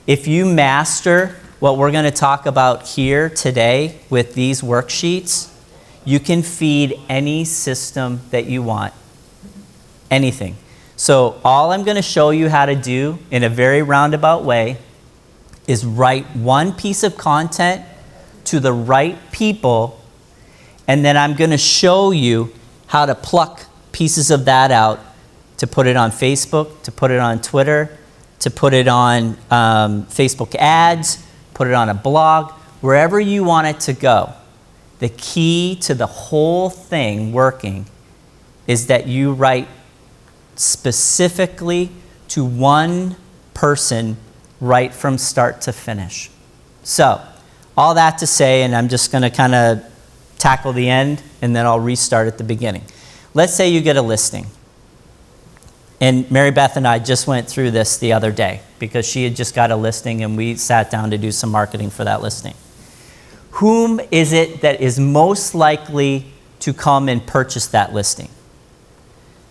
If you master what we're going to talk about here today with these worksheets, you can feed any system that you want. Anything. So all I'm going to show you how to do in a very roundabout way is write one piece of content to the right people, and then I'm going to show you how to pluck pieces of that out to put it on Facebook, to put it on Twitter, to put it on Facebook ads, put it on a blog, wherever you want it to go. The key to the whole thing working is that you write specifically to one person right from start to finish. So, all that to say, and I'm just going to kind of tackle the end, and then I'll restart at the beginning. Let's say you get a listing. And Mary Beth and I just went through this the other day because she had just got a listing and we sat down to do some marketing for that listing. Whom is it that is most likely to come and purchase that listing?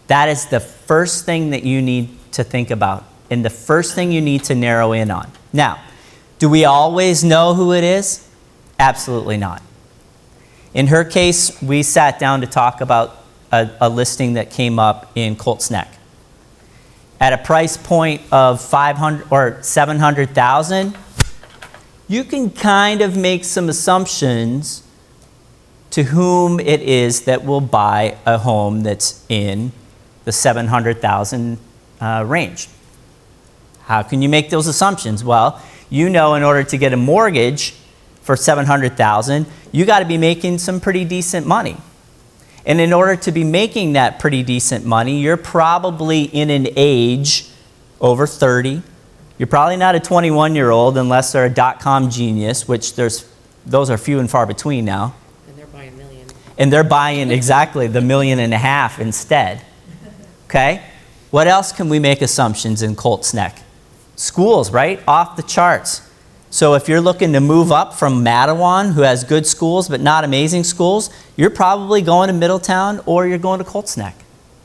That is the first thing that you need to think about and the first thing you need to narrow in on. Now, do we always know who it is? Absolutely not. In her case, we sat down to talk about a listing that came up in Colts Neck. At a price point of $500 or $700,000, you can kind of make some assumptions to whom it is that will buy a home that's in the $700,000 range. How can you make those assumptions? Well, you know in order to get a mortgage for $700,000, you got to be making some pretty decent money. And in order to be making that pretty decent money, you're probably in an age over 30. You're probably not a 21-year-old unless they're a dot-com genius, which those are few and far between now. And they're buying $1 million. And they're buying exactly the $1.5 million instead. Okay? What else can we make assumptions in Colts Neck? Schools, right? Off the charts. So if you're looking to move up from Matawan, who has good schools but not amazing schools, you're probably going to Middletown or you're going to Colts Neck.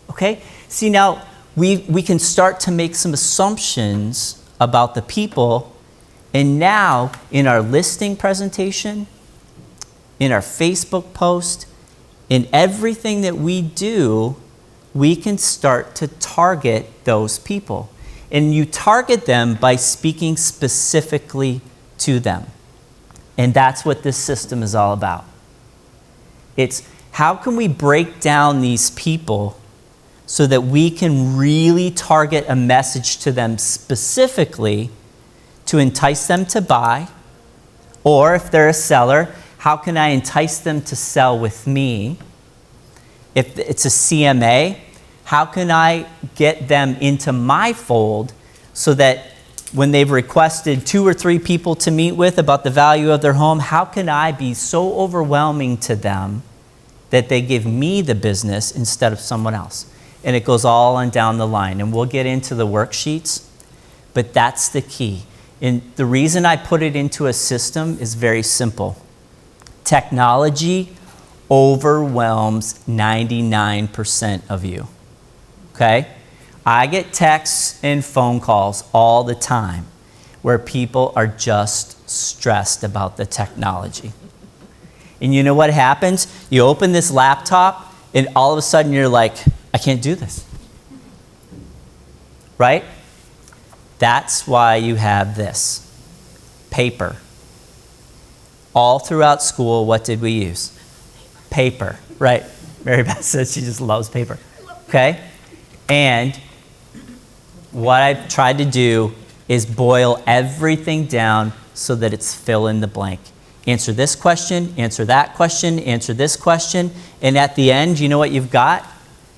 Okay? See, now we can start to make some assumptions about the people, and now in our listing presentation, in our Facebook post, in everything that we do, we can start to target those people. And you target them by speaking specifically to them. And that's what this system is all about. It's how can we break down these people so that we can really target a message to them specifically to entice them to buy, or if they're a seller, how can I entice them to sell with me? If it's a CMA, how can I get them into my fold so that when they've requested 2 or 3 people to meet with about the value of their home, how can I be so overwhelming to them that they give me the business instead of someone else? And it goes all on down the line. And we'll get into the worksheets, but that's the key. And the reason I put it into a system is very simple. Technology overwhelms 99% of you. Okay? I get texts and phone calls all the time where people are just stressed about the technology. And you know what happens? You open this laptop and all of a sudden you're like, I can't do this. Right? That's why you have this. Paper. All throughout school, what did we use? Paper. Right? Mary Beth says she just loves paper. Okay? And what I've tried to do is boil everything down so that it's fill in the blank. Answer this question, answer that question, answer this question, and at the end, you know what you've got?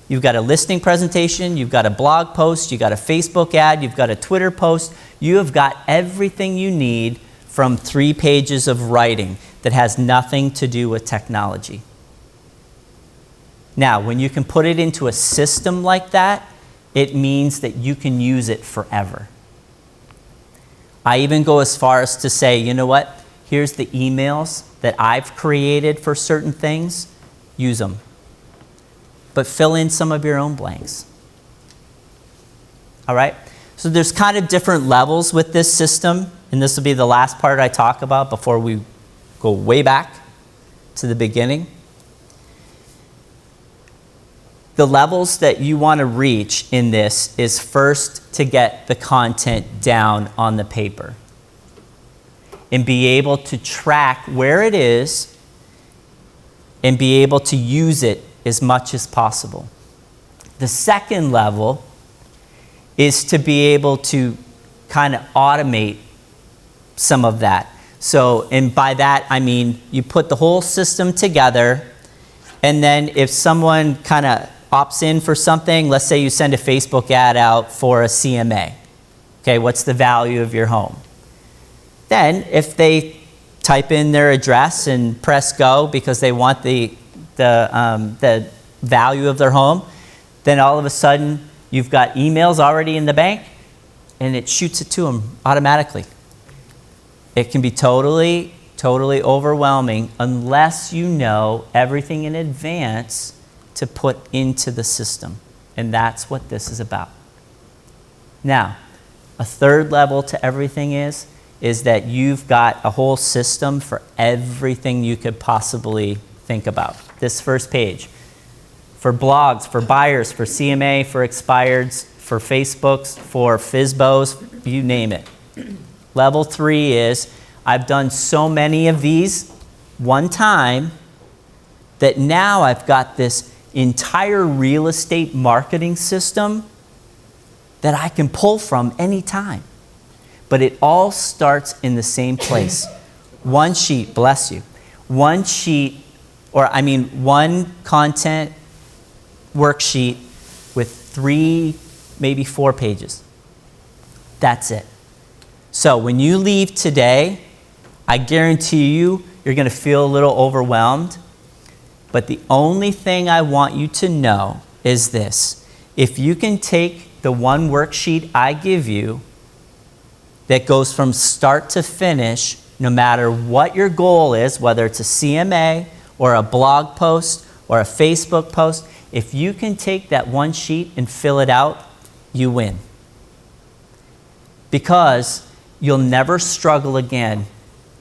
You've got a listing presentation, you've got a blog post, you've got a Facebook ad, you've got a Twitter post. You have got everything you need from 3 pages of writing that has nothing to do with technology. Now, when you can put it into a system like that, it means that you can use it forever. I even go as far as to say, you know what? Here's the emails that I've created for certain things. Use them. But fill in some of your own blanks. All right? So there's kind of different levels with this system. and this will be the last part I talk about before we go way back to the beginning. The levels that you want to reach in this is first to get the content down on the paper and be able to track where it is and be able to use it as much as possible. The second level is to be able to kind of automate some of that. So, and by that I mean you put the whole system together, and then if someone kind of opts in for something, let's say you send a Facebook ad out for a CMA. Okay, what's the value of your home? Then if they type in their address and press go because they want the value of their home, then all of a sudden you've got emails already in the bank and it shoots it to them automatically. It can be totally overwhelming unless you know everything in advance to put into the system. And that's what this is about. Now, a third level to everything is that you've got a whole system for everything you could possibly think about. This first page. For blogs, for buyers, for CMA, for expireds, for Facebooks, for FSBOs, you name it. Level 3 is, I've done so many of these one time that now I've got this entire real estate marketing system that I can pull from anytime. But it all starts in the same place. One sheet, bless you. One sheet, one content worksheet with 3, maybe 4 pages. That's it. So when you leave today, I guarantee you're going to feel a little overwhelmed. But the only thing I want you to know is this. If you can take the one worksheet I give you that goes from start to finish, no matter what your goal is, whether it's a CMA or a blog post or a Facebook post, if you can take that one sheet and fill it out, you win. Because you'll never struggle again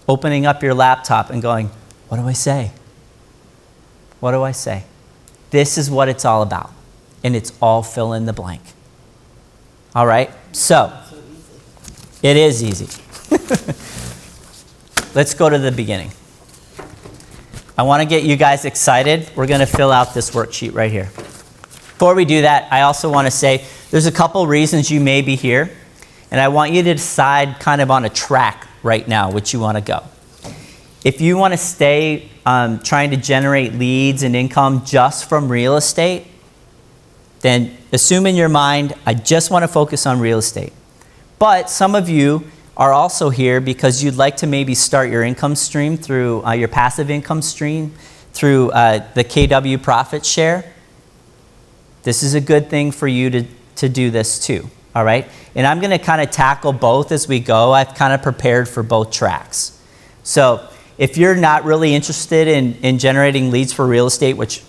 opening up your laptop and going, what do I say? What do I say? This is what it's all about. And it's all fill in the blank. All right? So, it is easy. Let's go to the beginning. I want to get you guys excited. We're going to fill out this worksheet right here. Before we do that, I also want to say there's a couple reasons you may be here. And I want you to decide kind of on a track right now which you want to go. If you want to stay trying to generate leads and income just from real estate, then assume in your mind, I just want to focus on real estate. But some of you are also here because you'd like to maybe start your income stream through your passive income stream through the KW profit share. This is a good thing for you to do this too, all right? And I'm going to kind of tackle both as we go. I've kind of prepared for both tracks. So if you're not really interested in generating leads for real estate, which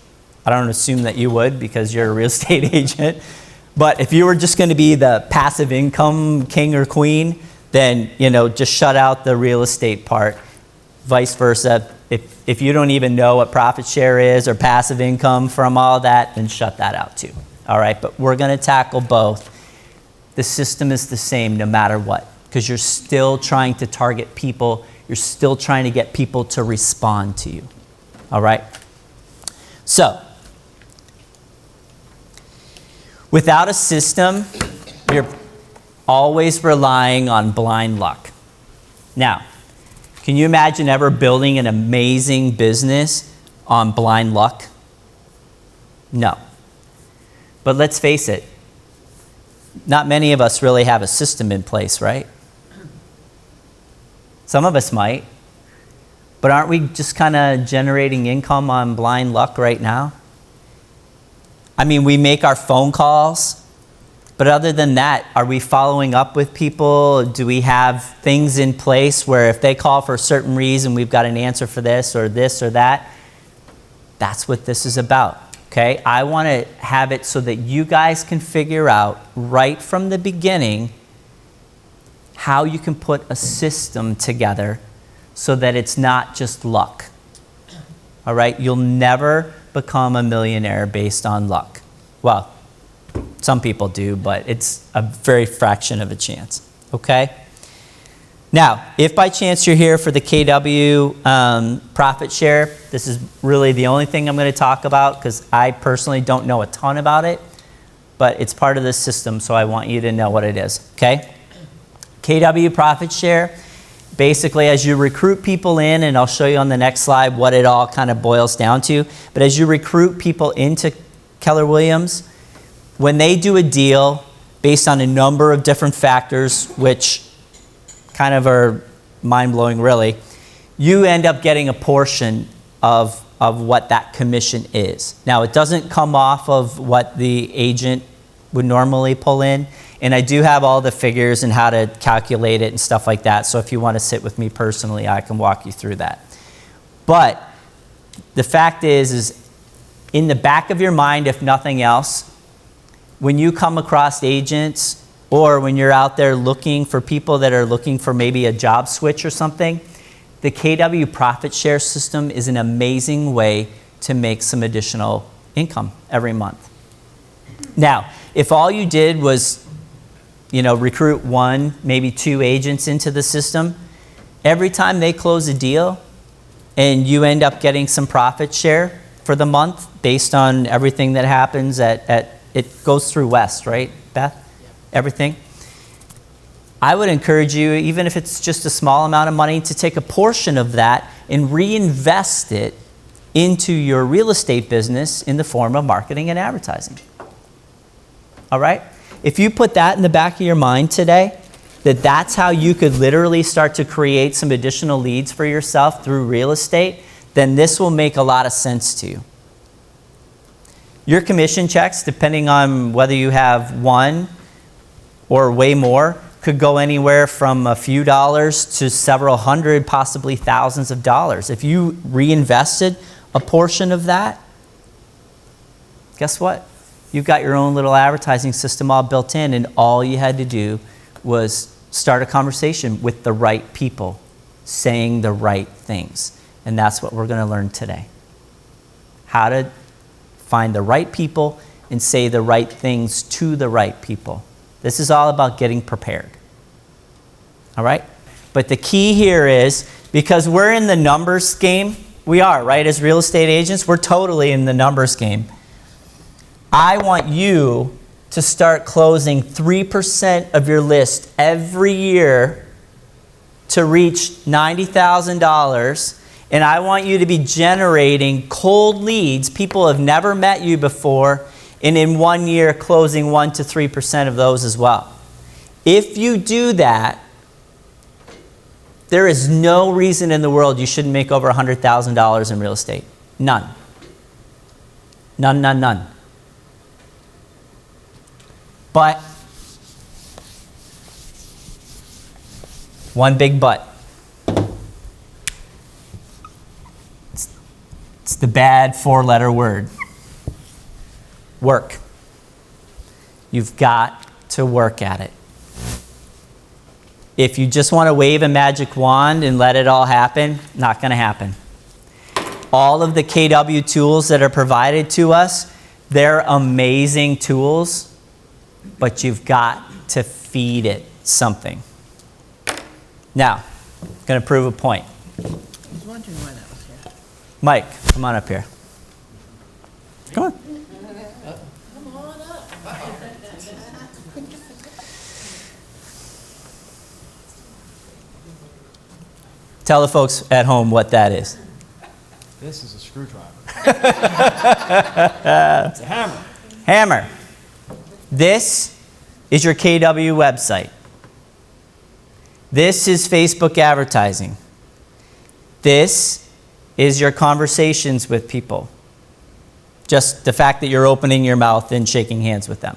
I don't assume that you would because you're a real estate agent, but if you were just going to be the passive income king or queen, then just shut out the real estate part. Vice versa, if you don't even know what profit share is or passive income from all that, then shut that out too. All right, but we're going to tackle both. The system is the same no matter what, because you're still trying to target people. You're still trying to get people to respond to you. All right? So, without a system, you're always relying on blind luck. Now, can you imagine ever building an amazing business on blind luck? No. But let's face it, not many of us really have a system in place, right? Some of us might. But aren't we just kind of generating income on blind luck right now? I mean, we make our phone calls, but other than that, are we following up with people? Do we have things in place where if they call for a certain reason, we've got an answer for this or that? That's what this is about, okay? I want to have it so that you guys can figure out right from the beginning how you can put a system together so that it's not just luck. All right? You'll never become a millionaire based on luck. Well, some people do, but it's a very fraction of a chance. Okay? Now, if by chance you're here for the KW profit share, this is really the only thing I'm going to talk about because I personally don't know a ton about it, but it's part of this system, so I want you to know what it is. Okay? KW profit share, basically as you recruit people in, and I'll show you on the next slide what it all kind of boils down to, but as you recruit people into Keller Williams, when they do a deal based on a number of different factors, which kind of are mind-blowing really, you end up getting a portion of what that commission is. Now, it doesn't come off of what the agent would normally pull in, and I do have all the figures and how to calculate it and stuff like that, so if you want to sit with me personally, I can walk you through that. But the fact is in the back of your mind, if nothing else, when you come across agents or when you're out there looking for people that are looking for maybe a job switch or something, the KW profit share system is an amazing way to make some additional income every month. Now, if all you did was, recruit one, maybe two agents into the system, every time they close a deal and you end up getting some profit share for the month based on everything that happens it goes through West, right, Beth? Everything. I would encourage you, even if it's just a small amount of money, to take a portion of that and reinvest it into your real estate business in the form of marketing and advertising. All right? If you put that in the back of your mind today, that's how you could literally start to create some additional leads for yourself through real estate, then this will make a lot of sense to you. Your commission checks, depending on whether you have one or way more, could go anywhere from a few dollars to several hundred, possibly thousands of dollars. If you reinvested a portion of that, guess what? You've got your own little advertising system all built in, and all you had to do was start a conversation with the right people, saying the right things. And that's what we're going to learn today. How to find the right people and say the right things to the right people. This is all about getting prepared. All right? But the key here is, because we're in the numbers game, we are, right? As real estate agents, we're totally in the numbers game. I want you to start closing 3% of your list every year to reach $90,000. And I want you to be generating cold leads. People have never met you before, and in 1 year closing 1 to 3% of those as well. If you do that, there is no reason in the world you shouldn't make over $100,000 in real estate. None. None, none, none. But, one big but. It's the bad four-letter word. Work. You've got to work at it. If you just want to wave a magic wand and let it all happen, not going to happen. All of the KW tools that are provided to us, they're amazing tools, but you've got to feed it something. Now, I'm going to prove a point. I was wondering why that was here. Mike, come on up here. Come on. Come on up. Tell the folks at home what that is. This is a screwdriver. It's a hammer. Hammer. This is your KW website. This is Facebook advertising. This is your conversations with people. Just the fact that you're opening your mouth and shaking hands with them.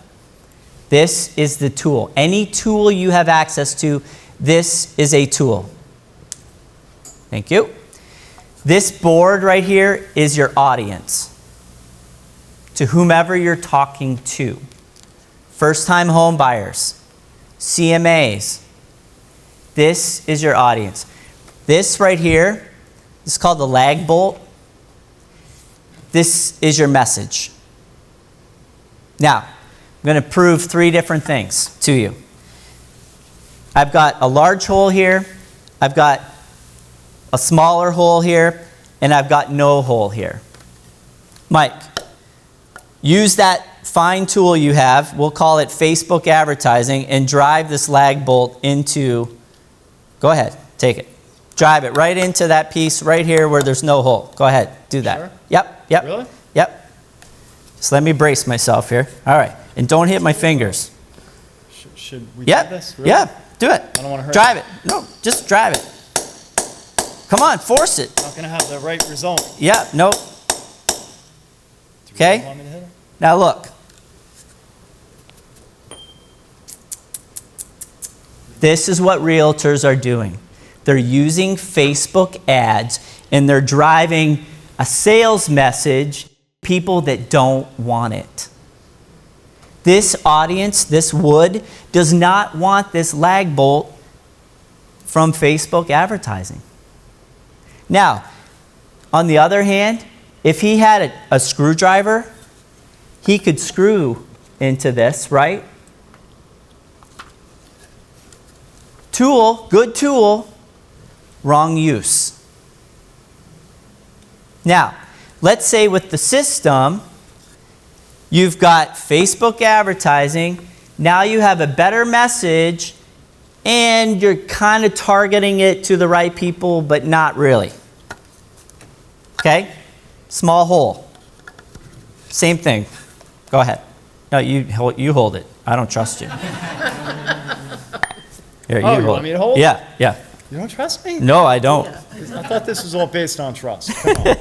This is the tool. Any tool you have access to, this is a tool. Thank you. This board right here is your audience. To whomever you're talking to. First-time home buyers, CMAs, This is your audience. This right here, this is called the lag bolt. This is your message. Now, I'm going to prove 3 different things to you. I've got a large hole here, I've got a smaller hole here, and I've got no hole here. Mike, use that fine tool you have, we'll call it Facebook advertising, and drive this lag bolt into, go ahead, take it. Drive it right into that piece right here where there's no hole. Go ahead, do that. Sure? Yep, yep. Really? Yep. Just let me brace myself here. All right, and don't hit my fingers. Should we Yep, do this? Really? yeah, do it. I don't want to hurt Drive you. it. No, just drive it. Come on, force it. Not going to have the right result. Yeah, nope. Do you Okay. really want me to hit it? Now look. This is what realtors are doing. They're using Facebook ads and they're driving a sales message to people that don't want it. This audience, this wood, does not want this lag bolt from Facebook advertising. Now, on the other hand, if he had a screwdriver, he could screw into this, right? Tool, good tool, wrong use. Now, let's say with the system, you've got Facebook advertising, now you have a better message, and you're kind of targeting it to the right people, but not really. Okay? Small hole. Same thing. Go ahead. No, you hold it. I don't trust you. Here, Oh, you want me to hold? Yeah, yeah. You don't trust me? No, I don't. I thought this was all based on trust. Come on.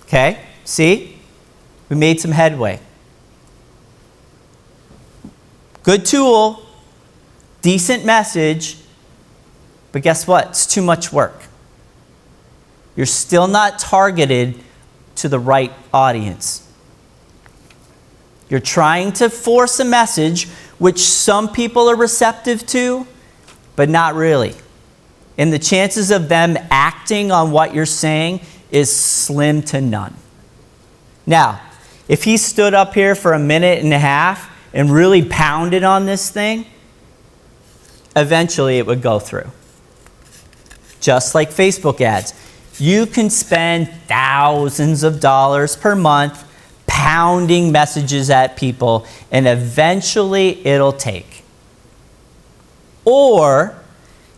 Okay, see? We made some headway. Good tool, decent message, but guess what? It's too much work. You're still not targeted to the right audience. You're trying to force a message which some people are receptive to, but not really. And the chances of them acting on what you're saying is slim to none. Now, if he stood up here for 1.5 minutes and really pounded on this thing, eventually it would go through. Just like Facebook ads. You can spend thousands of dollars per month pounding messages at people, and eventually it'll take. Or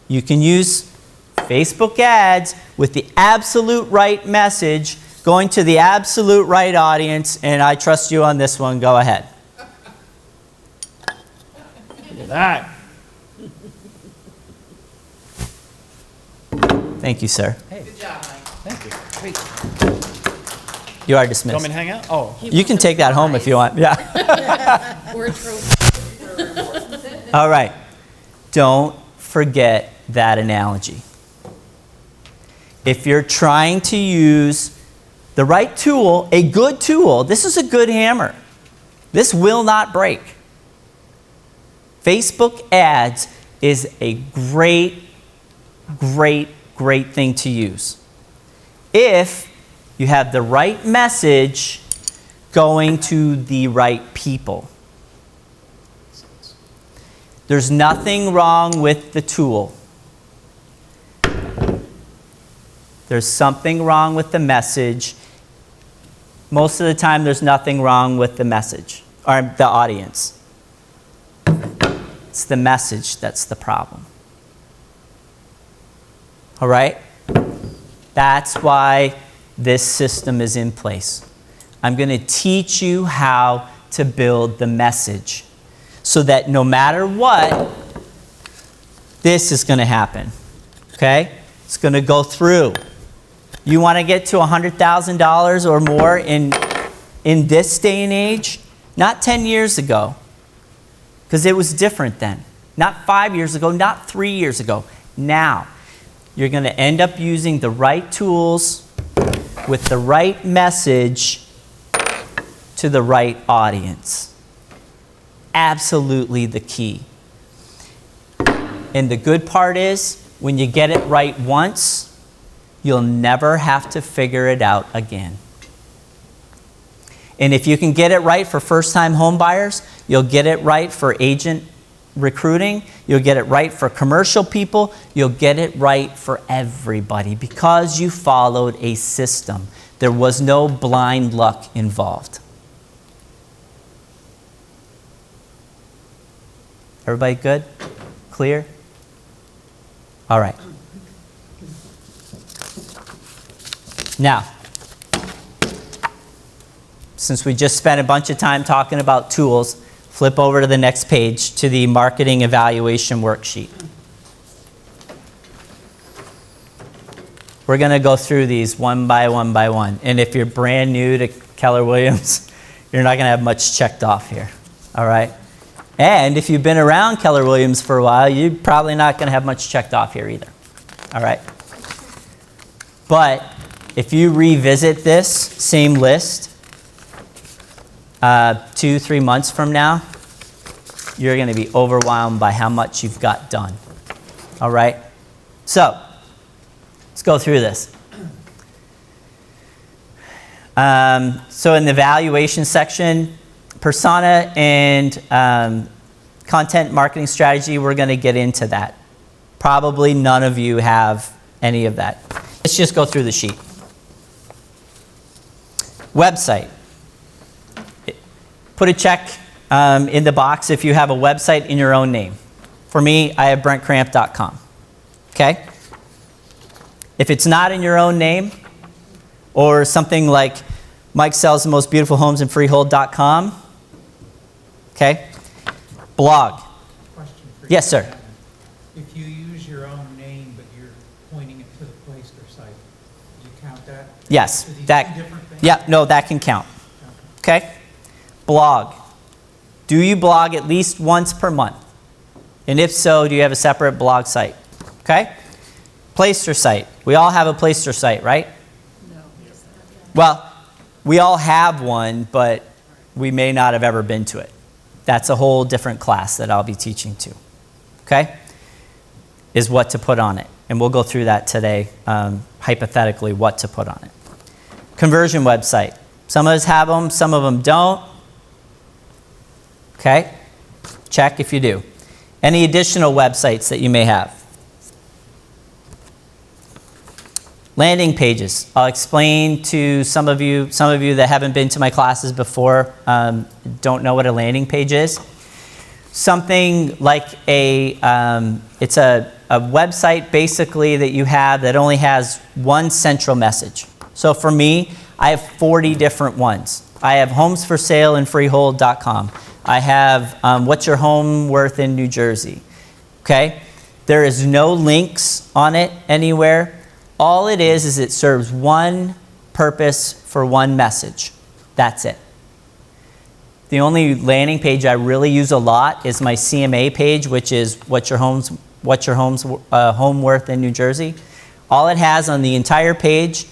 you can use Facebook ads with the absolute right message, going to the absolute right audience, and I trust you on this one. Go ahead. Look at that. Thank you, sir. Good job, Mike. Thank you. Great. You are You dismissed. want me to hang out? Oh. You can take that home if you want. Yeah. Or a trophy. All right. Don't forget that analogy. If you're trying to use the right tool, a good tool, this is a good hammer. This will not break. Facebook ads is a great thing to use. If you have the right message going to the right people. There's nothing wrong with the tool. There's something wrong with the message. Most of the time, there's nothing wrong with the message or the audience. It's the message that's the problem. All right? That's why this system is in place. I'm going to teach you how to build the message so that no matter what, this is going to happen. Okay? It's going to go through. You want to get to $100,000 or more in this day and age? Not 10 years ago, because it was different then. Not 5 years ago, not 3 years ago. Now, you're going to end up using the right tools with the right message to the right audience. absolutely the key. And the good part is, when you get it right once, you'll never have to figure it out again. And if you can get it right for first-time home buyers, you'll get it right for agent recruiting, you'll get it right for commercial people, you'll get it right for everybody because you followed a system. There was no blind luck involved. Everybody good? Clear? All right. Now, since we just spent a bunch of time talking about tools, flip over to the next page to the marketing evaluation worksheet. We're going to go through these one by one by one. And if you're brand new to Keller Williams, you're not going to have much checked off here. All right? And if you've been around Keller Williams for a while, you're probably not going to have much checked off here either. All right? But if you revisit this same list 2-3 months from now, you're going to be overwhelmed by how much you've got done. All right? So, let's go through this. So in the evaluation section, persona and content marketing strategy, we're going to get into that. Probably none of you have any of that. Let's just go through the sheet. Website. Put a check in the box if you have a website in your own name. For me, I have brentcramp.com. Okay? If it's not in your own name, or something like Mike sells the most beautiful homes in freehold.com, okay? Blog. Question for you. Yes, sir. If you use your own name, but you're pointing it to the Placer site, do you count that? Yes. Are these That, two different things? yeah, no, that can count. Okay? Blog. Do you blog at least once per month? And if so, do you have a separate blog site? Okay? Placer site. We all have a Placer site, right? No. Well, we all have one, but we may not have ever been to it. That's a whole different class that I'll be teaching to. Okay? Is what to put on it. And we'll go through that today, hypothetically, what to put on it. Conversion website. Some of us have them, some of them don't. Okay? Check if you do. Any additional websites that you may have? Landing pages. I'll explain to some of you that haven't been to my classes before, don't know what a landing page is. Something like it's a website basically that you have that only has one central message. So for me, I have 40 different ones. I have homes for sale in freehold.com. I have what's your home worth in New Jersey. Okay? There is no links on it anywhere. All it is it serves one purpose for one message. That's it. The only landing page I really use a lot is my CMA page, which is what's your home's home worth in New Jersey. All it has on the entire page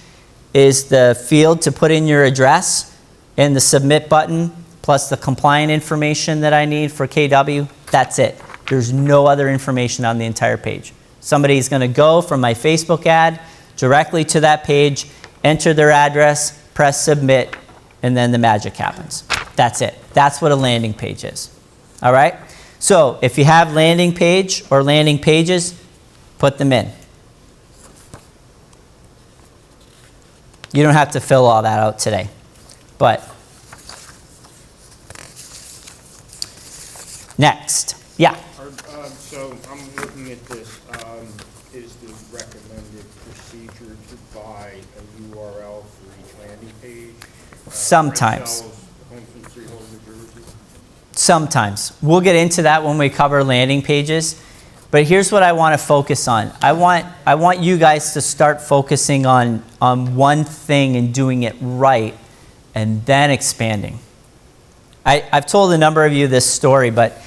is the field to put in your address and the submit button plus the compliant information that I need for KW. That's it. There's no other information on the entire page. Somebody's going to go from my Facebook ad directly to that page, enter their address, press submit, and then the magic happens. That's it. That's what a landing page is. All right? So if you have landing page or landing pages, put them in. You don't have to fill all that out today. But next. Yeah. So I'm looking at this. Is the recommended procedure to buy a URL for each landing page? Sometimes. Brent sells homes in freehold New Jersey. Sometimes. We'll get into that when we cover landing pages. But here's what I want to focus on. I want you guys to start focusing on one thing and doing it right and then expanding. I've told a number of you this story, but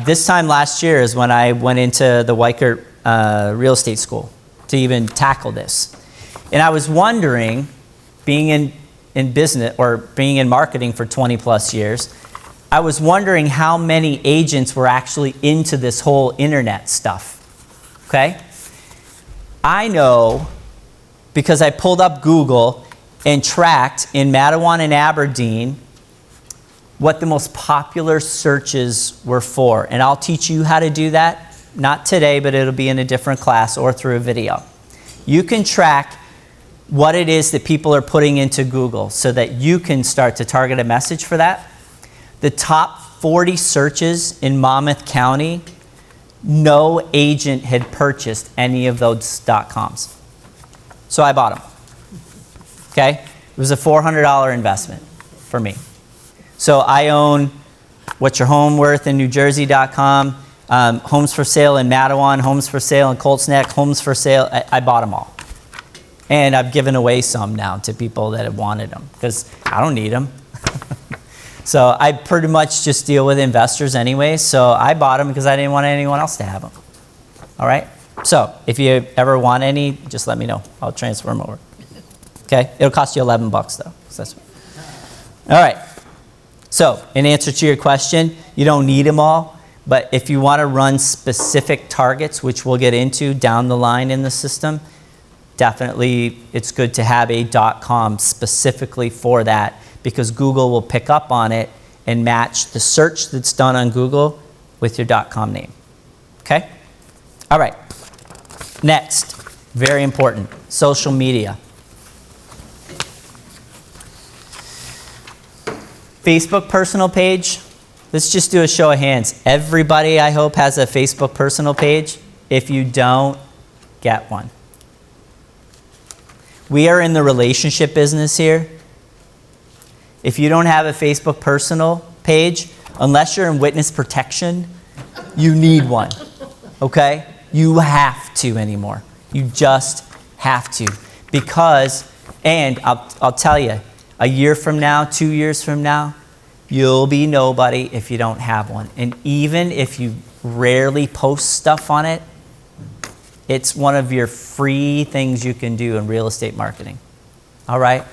this time last year is when I went into the Weichert real estate school to even tackle this. And I was wondering, being in business or being in marketing for 20 plus years, I was wondering how many agents were actually into this whole internet stuff, okay? I know because I pulled up Google and tracked in Matawan and Aberdeen what the most popular searches were for. And I'll teach you how to do that, not today, but it'll be in a different class or through a video. You can track what it is that people are putting into Google so that you can start to target a message for that. The top 40 searches in Monmouth County, no agent had purchased any of those .coms. So I bought them. Okay? It was a $400 investment for me. So I own What's Your Home Worth in New Jersey.com, Homes for Sale in Matawan, Homes for Sale in Colts Neck, Homes for Sale. I bought them all. And I've given away some now to people that have wanted them because I don't need them. So I pretty much just deal with investors anyway. So I bought them because I didn't want anyone else to have them. All right? So if you ever want any, just let me know. I'll transfer them over. Okay? It'll cost you $11 though. So that's all right. So in answer to your question, you don't need them all. But if you want to run specific targets, which we'll get into down the line in the system, definitely it's good to have a .com specifically for that, because Google will pick up on it and match the search that's done on Google with your .com name. Okay? All right. Next, very important, social media. Facebook personal page. Let's just do a show of hands. Everybody, I hope, has a Facebook personal page. If you don't, get one. We are in the relationship business here. If you don't have a Facebook personal page, unless you're in witness protection, you need one, okay? You have to anymore. You just have to. Because, and I'll tell you, a year from now, 2 years from now, you'll be nobody if you don't have one. And even if you rarely post stuff on it, it's one of your free things you can do in real estate marketing. All right?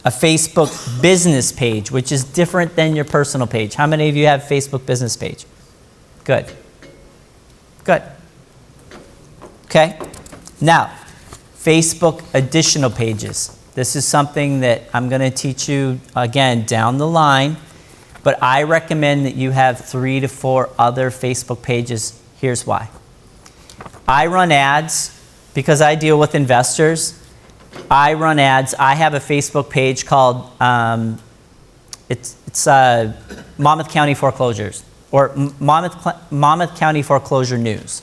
A Facebook business page, which is different than your personal page. How many of you have Facebook business page? Good. Good. Okay? Now, Facebook additional pages. This is something that I'm going to teach you again down the line, but I recommend that you have 3 to 4 other Facebook pages. Here's why. I run ads because I deal with investors. I run ads. I have a Facebook page called it's Monmouth County Foreclosures, or Monmouth County Foreclosure News.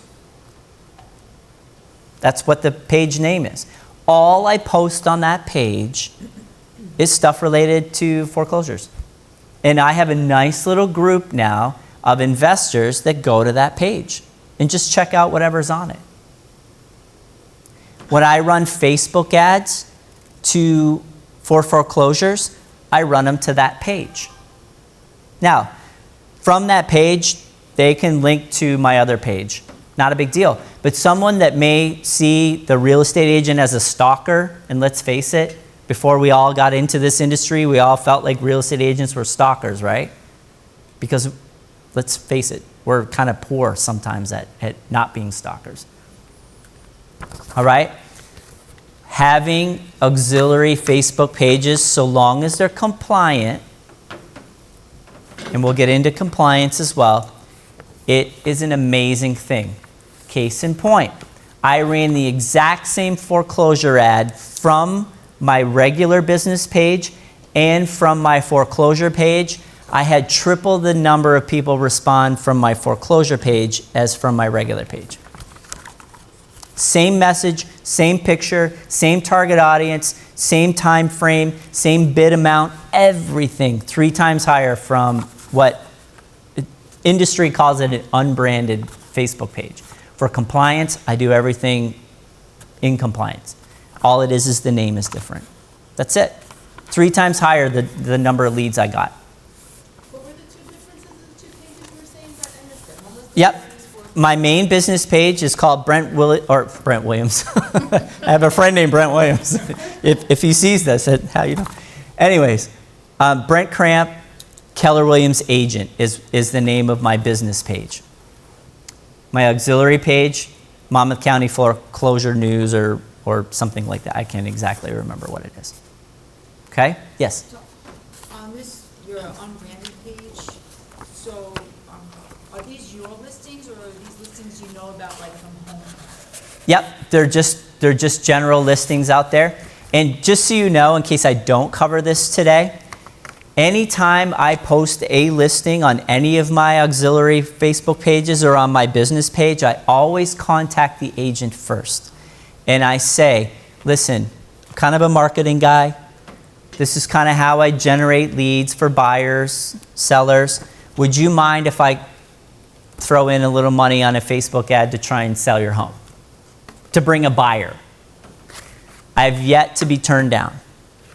That's what the page name is. All I post on that page is stuff related to foreclosures. And I have a nice little group now of investors that go to that page and just check out whatever's on it. When I run Facebook ads for foreclosures, I run them to that page. Now, from that page, they can link to my other page. Not a big deal. But someone that may see the real estate agent as a stalker, and let's face it, before we all got into this industry, we all felt like real estate agents were stalkers, right? Because let's face it, we're kind of poor sometimes at not being stalkers. All right? Having auxiliary Facebook pages, so long as they're compliant, and we'll get into compliance as well, it is an amazing thing. Case in point, I ran the exact same foreclosure ad from my regular business page and from my foreclosure page. I had triple the number of people respond from my foreclosure page as from my regular page. Same message, same picture, same target audience, same time frame, same bid amount, everything 3 times higher from what industry calls it an unbranded Facebook page. For compliance, I do everything in compliance. All it is the name is different. That's it. 3 times higher the number of leads I got. What were the 2 differences in the 2 pages you were saying that I missed it? One was the Yep. business for- My main business page is called Brent Williams. I have a friend named Brent Williams. If he sees this, how you know? Anyways, Brent Cramp, Keller Williams Agent is the name of my business page. My auxiliary page, Monmouth County Foreclosure News or something like that. I can't exactly remember what it is. Okay? Yes? So, on this, your unbranded page, so, are these your listings, or are these listings you know about, like, from home? Yep, they're just general listings out there. And just so you know, in case I don't cover this today, anytime I post a listing on any of my auxiliary Facebook pages or on my business page, I always contact the agent first. And I say, listen, I'm kind of a marketing guy. This is kind of how I generate leads for buyers, sellers. Would you mind if I throw in a little money on a Facebook ad to try and sell your home? To bring a buyer. I have yet to be turned down.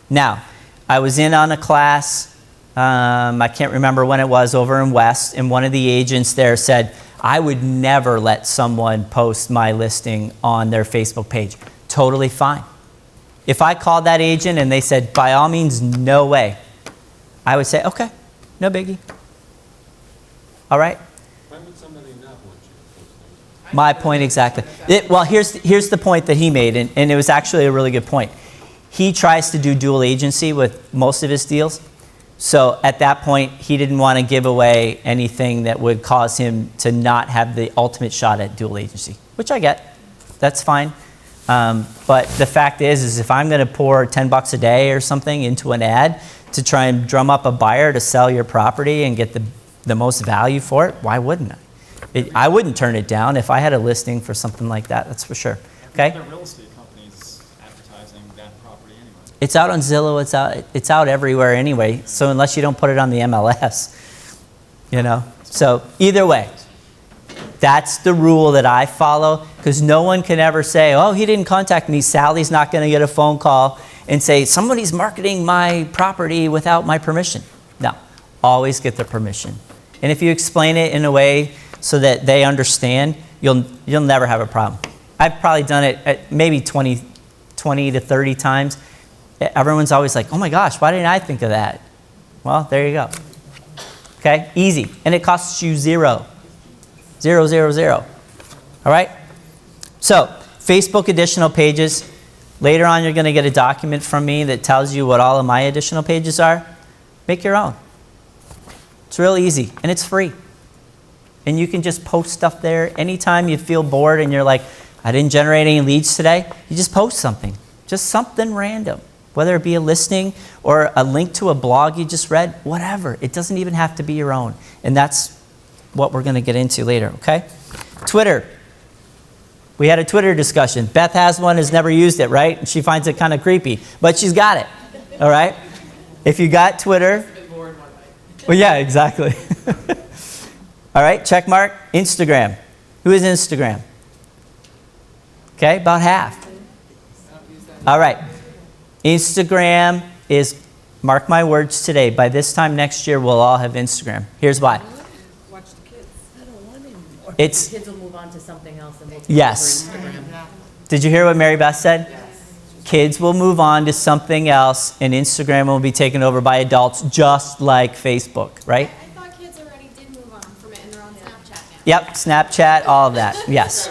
Now, I was in on a class, I can't remember when it was, over in West, and one of the agents there said, I would never let someone post my listing on their Facebook page. Totally fine. If I called that agent and they said, by all means, no way, I would say, okay, no biggie. All right? Why would somebody not want you to post things? My point exactly. Well, here's the point that he made, and it was actually a really good point. He tries to do dual agency with most of his deals. So at that point, he didn't want to give away anything that would cause him to not have the ultimate shot at dual agency, which I get. That's fine. But the fact is if I'm going to pour $10 a day or something into an ad to try and drum up a buyer to sell your property and get the most value for it, why wouldn't I? I wouldn't turn it down if I had a listing for something like that, that's for sure. Okay? Other real estate companies advertising that property anyway. It's out on Zillow, it's out everywhere anyway, so unless you don't put it on the MLS, you know? So either way, that's the rule that I follow, because no one can ever say, oh, he didn't contact me, Sally's not gonna get a phone call and say, somebody's marketing my property without my permission. No, always get their permission. And if you explain it in a way so that they understand, you'll never have a problem. I've probably done it at maybe 20 to 30 times. Everyone's always like, oh my gosh, why didn't I think of that? Well, there you go. Okay, easy. And it costs you zero. Zero, zero, zero. All right? So, Facebook additional pages. Later on, you're going to get a document from me that tells you what all of my additional pages are. Make your own. It's real easy, and it's free. And you can just post stuff there. Anytime you feel bored and you're like, I didn't generate any leads today, you just post something. Just something random. Whether it be a listing or a link to a blog you just read, whatever. It doesn't even have to be your own. And that's what we're going to get into later, okay? Twitter. We had a Twitter discussion. Beth has one, has never used it, right? And she finds it kind of creepy, but she's got it, all right? If you got Twitter, well, yeah, exactly. All right, check mark. Instagram. Who is Instagram? Okay, about half. All right. Instagram is, mark my words today, by this time next year, we'll all have Instagram. Here's why. Watch the kids. I don't want anymore. It's, Kids will move on to something else and we'll take yes. over Instagram. Did you hear what Mary Beth said? Kids will move on to something else, and Instagram will be taken over by adults, just like Facebook, right? I thought kids already did move on from it and they're on Snapchat now. Yep, Snapchat, all of that, yes.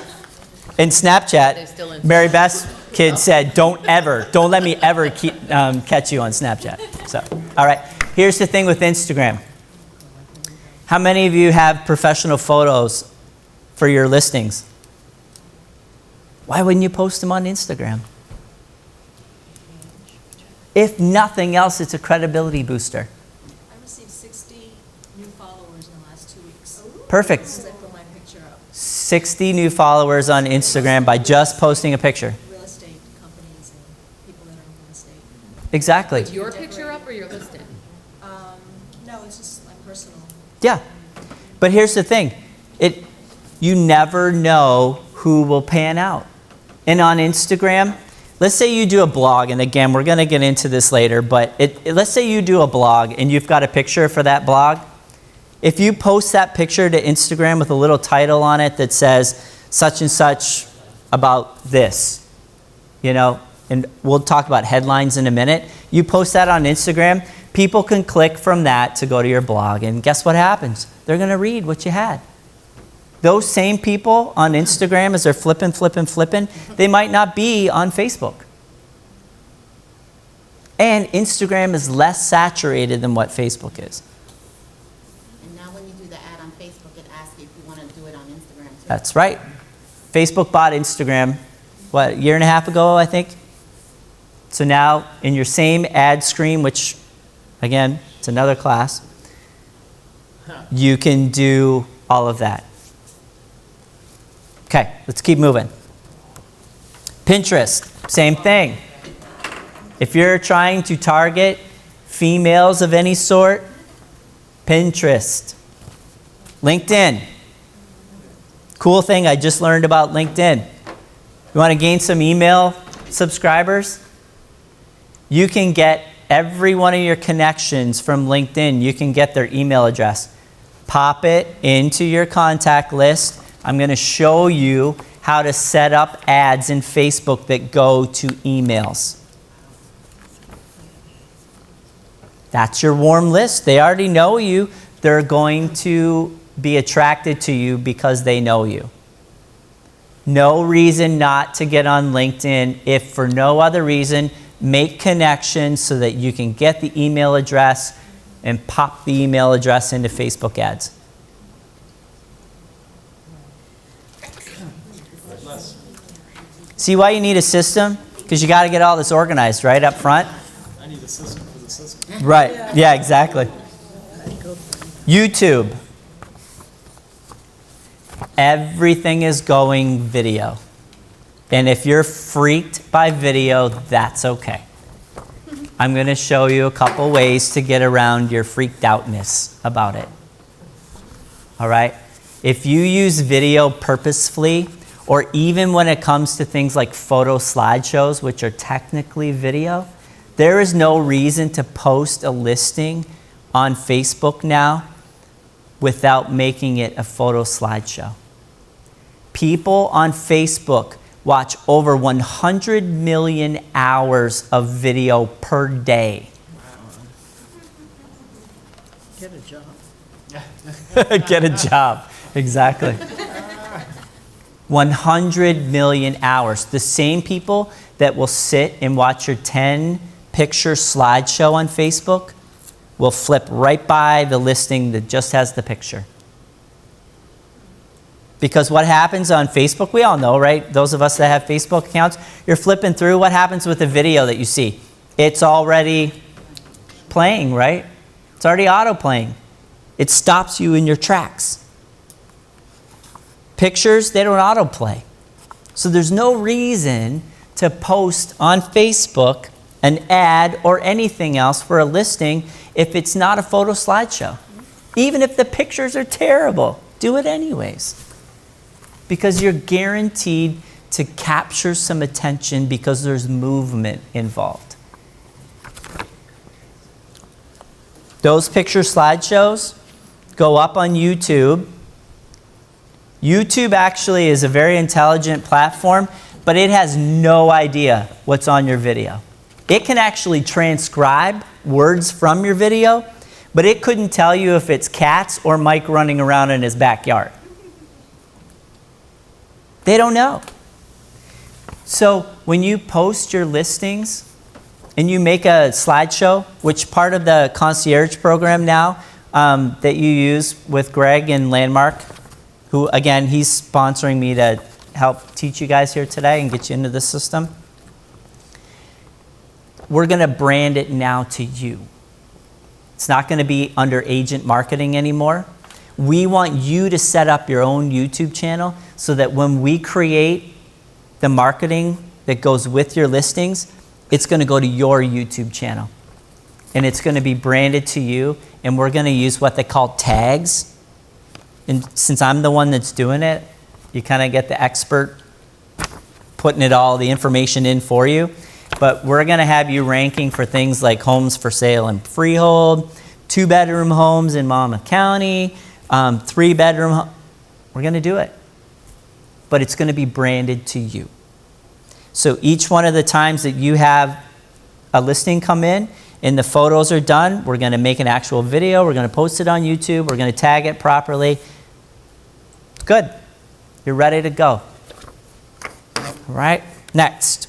In They're still Snapchat, in- Mary Beth's kid said, don't let me ever catch you on Snapchat. So, all right, here's the thing with Instagram. How many of you have professional photos for your listings? Why wouldn't you post them on Instagram? If nothing else, it's a credibility booster. I received 60 new followers in the last 2 weeks. Perfect. Since I put my picture up. 60 new followers on Instagram by just posting a picture. Real estate companies and people that are in real estate. Exactly. Is your picture up or your listing? No, it's just like personal. Yeah. But here's the thing. You never know who will pan out. And on Instagram, let's say you do a blog, and again, we're going to get into this later, but let's say you do a blog and you've got a picture for that blog. If you post that picture to Instagram with a little title on it that says such and such about this, you know, and we'll talk about headlines in a minute. You post that on Instagram, People can click from that to go to your blog, and guess what happens? They're going to read what you had. Those same people on Instagram, as they're flipping, they might not be on Facebook. And Instagram is less saturated than what Facebook is. And now when you do the ad on Facebook, it asks you if you want to do it on Instagram too. That's right. Facebook bought Instagram, what, a year and a half ago, I think? So now, in your same ad screen, which, again, it's another class, you can do all of that. Okay, let's keep moving. Pinterest, same thing. If you're trying to target females of any sort, Pinterest. LinkedIn. Cool thing I just learned about LinkedIn. You want to gain some email subscribers? You can get every one of your connections from LinkedIn. You can get their email address. Pop it into your contact list. I'm going to show you how to set up ads in Facebook that go to emails. That's your warm list. They already know you. They're going to be attracted to you because they know you. No reason not to get on LinkedIn. If for no other reason, make connections so that you can get the email address and pop the email address into Facebook ads. See why you need a system? Because you got to get all this organized, right, up front? I need a system for the system. Right. Yeah, exactly. YouTube. Everything is going video. And if you're freaked by video, that's okay. I'm going to show you a couple ways to get around your freaked outness about it. All right? If you use video purposefully, or even when it comes to things like photo slideshows, which are technically video, there is no reason to post a listing on Facebook now without making it a photo slideshow. People on Facebook watch over 100 million hours of video per day. Get a job. Get a job, exactly. 100 million hours. The same people that will sit and watch your 10-picture slideshow on Facebook will flip right by the listing that just has the picture. Because what happens on Facebook, we all know, right? Those of us that have Facebook accounts, you're flipping through. What happens with the video that you see? It's already playing, right? It's already auto-playing. It stops you in your tracks. Pictures, they don't autoplay. So there's no reason to post on Facebook an ad or anything else for a listing if it's not a photo slideshow. Even if the pictures are terrible, do it anyways. Because you're guaranteed to capture some attention because there's movement involved. Those picture slideshows go up on YouTube. YouTube actually is a very intelligent platform, but it has no idea what's on your video. It can actually transcribe words from your video, but it couldn't tell you if it's cats or Mike running around in his backyard. They don't know. So when you post your listings and you make a slideshow, which part of the concierge program now that you use with Greg and Landmark, who, again, he's sponsoring me to help teach you guys here today and get you into the system. We're going to brand it now to you. It's not going to be under agent marketing anymore. We want you to set up your own YouTube channel so that when we create the marketing that goes with your listings, it's going to go to your YouTube channel. And it's going to be branded to you, and we're going to use what they call tags. And since I'm the one that's doing it, you kind of get the expert putting it all, the information in for you. But we're going to have you ranking for things like homes for sale and freehold, 2-bedroom homes in Monmouth County, 3-bedroom. We're going to do it. But it's going to be branded to you. So each one of the times that you have a listing come in and the photos are done, we're going to make an actual video. We're going to post it on YouTube. We're going to tag it properly. Good. You're ready to go. All right. Next.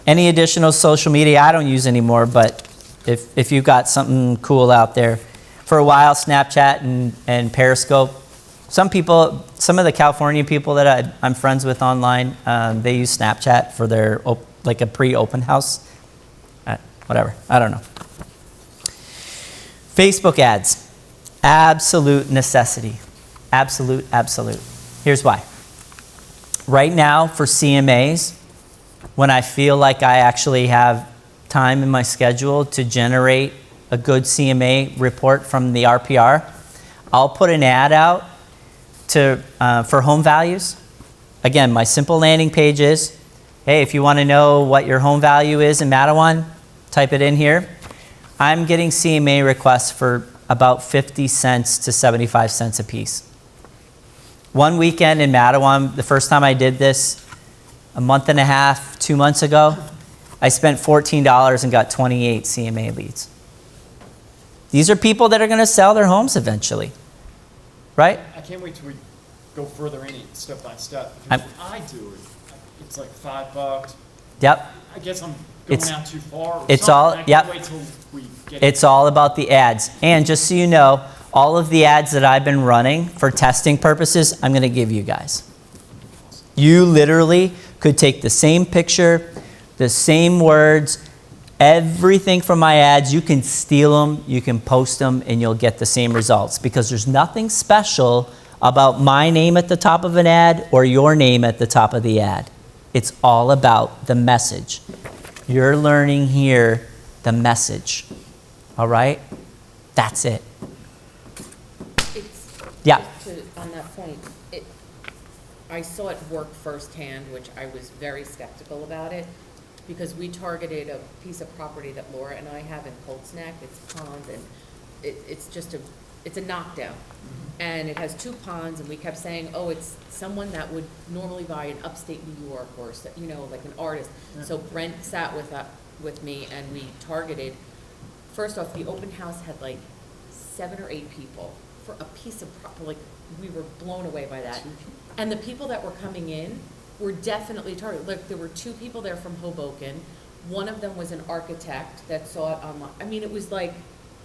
Any additional social media? I don't use anymore, but if you've got something cool out there. For a while, Snapchat and Periscope. Some of the California people that I'm friends with online, they use Snapchat for their, like a pre-open house. Whatever, I don't know. Facebook ads, absolute necessity. Absolute. Here's why. Right now for CMAs, when I feel like I actually have time in my schedule to generate a good CMA report from the RPR, I'll put an ad out for home values. Again, my simple landing page is, hey, if you want to know what your home value is in Matawan, type it in here. I'm getting CMA requests for about 50 cents to 75 cents a piece. One weekend in Matawan, the first time I did this, a month and a half, 2 months ago, I spent $14 and got 28 CMA leads. These are people that are going to sell their homes eventually, right? I can't wait till we go further in it step by step. I'm- Because when I do it, it's like $5. Yep. I guess I'm going It's- out too far or it's something. all- I can't yep. wait till we get It's all about the ads. And just so you know, all of the ads that I've been running for testing purposes, I'm going to give you guys. You literally could take the same picture, the same words, everything from my ads, you can steal them, you can post them, and you'll get the same results, because there's nothing special about my name at the top of an ad or your name at the top of the ad. It's all about the message. You're learning here the message. All right? That's it. It's, Yeah. on that point, I saw it work firsthand, which I was very skeptical about it, because we targeted a piece of property that Laura and I have in Colts Neck. It's ponds, and it's a knockdown. And it has 2 ponds, and we kept saying, oh, it's someone that would normally buy in upstate New York, or, you know, like an artist. So Brent sat with me, and we targeted. First off, the open house had like 7 or 8 people for a piece of property. Like, we were blown away by that. And the people that were coming in were definitely targeted. Like, there were 2 people there from Hoboken. One of them was an architect that saw it online. I mean, it was like,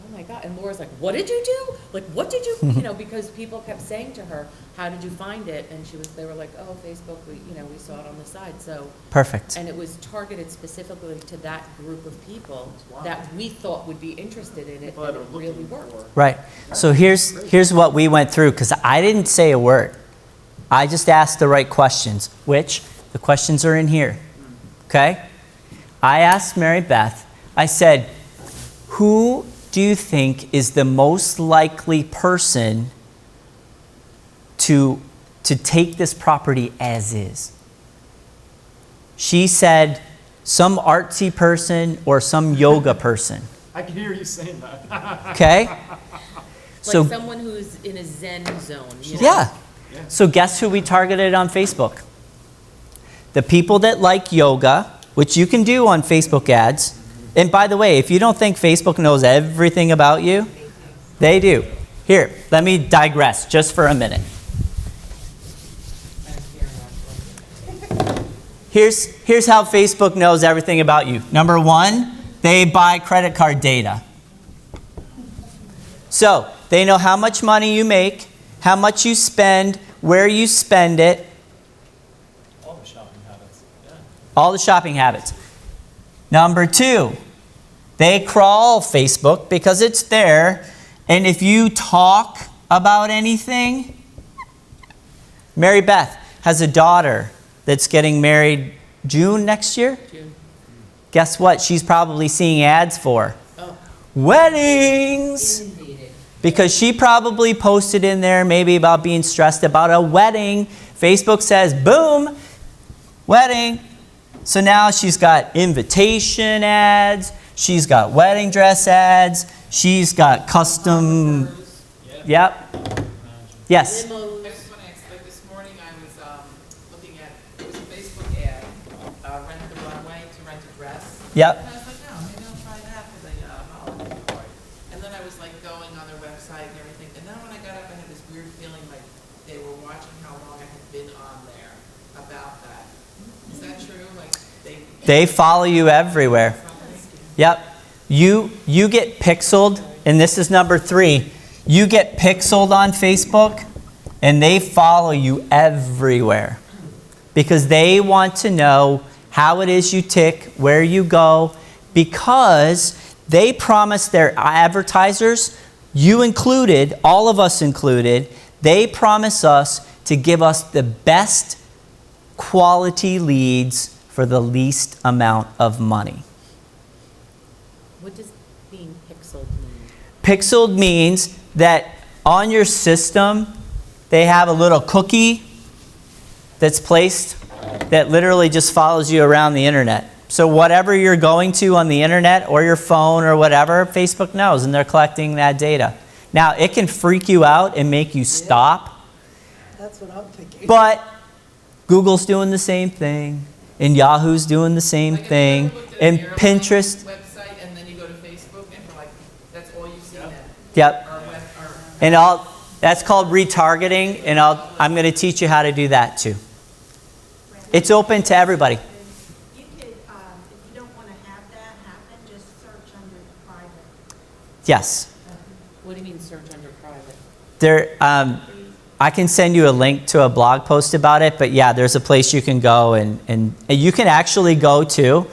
oh my God. And Laura's like, what did you do? Like, what did you, you know, because people kept saying to her, how did you find it? And they were like, oh, Facebook, we saw it on the side. So, Perfect. and it was targeted specifically to that group of people that we thought would be interested in it, People and that it are really looking worked. for. Right. So here's what we went through, because I didn't say a word. I just asked the right questions, which the questions are in here. Okay? I asked Mary Beth, I said, who do you think is the most likely person to take this property as is? She said, some artsy person or some yoga person. I can hear you saying that. Okay? Like someone who's in a Zen zone. You know? Yeah. So guess who we targeted on Facebook? The people that like yoga, which you can do on Facebook ads. And by the way, if you don't think Facebook knows everything about you, they do. Here, let me digress just for a minute. Here's how Facebook knows everything about you. Number 1, they buy credit card data. So they know how much money you make, how much you spend, where you spend it. All the shopping habits. Yeah. All the shopping habits. Number 2, they crawl Facebook because it's there. And if you talk about anything, Mary Beth has a daughter that's getting married June next year. June. Guess what? She's probably seeing ads for weddings. Inundated. Because she probably posted in there maybe about being stressed about a wedding. Facebook says, boom, wedding. So now she's got invitation ads. She's got wedding dress ads. She's got custom. Yep. Yes. I just want to ask, like this morning I was looking at, it was a Facebook ad, rent the runway to rent a dress. Yep. And I was like, oh, maybe I'll try that for the They follow you everywhere. Yep. You get pixeled, and this is number 3. You get pixeled on Facebook, and they follow you everywhere because they want to know how it is you tick, where you go, because they promise their advertisers, you included, all of us included, they promise us to give us the best quality leads for the least amount of money. What does being pixeled mean? Pixeled means that on your system, they have a little cookie that's placed that literally just follows you around the internet. So whatever you're going to on the internet or your phone or whatever, Facebook knows, and they're collecting that data. Now, it can freak you out and make you stop, That's what I'm thinking. but Google's doing the same thing, and Yahoo's doing the same Like, if you thing, ever looked at and an airline Pinterest. website and then you go to Facebook and for like, that's all you see now. Yep. Or web, or. And that's called retargeting, and I'm going to teach you how to do that too. It's open to everybody. You could, if you don't want to have that happen, just search under private. Yes. What do you mean search under private? There, I can send you a link to a blog post about it, but yeah, there's a place you can go, and you can actually go to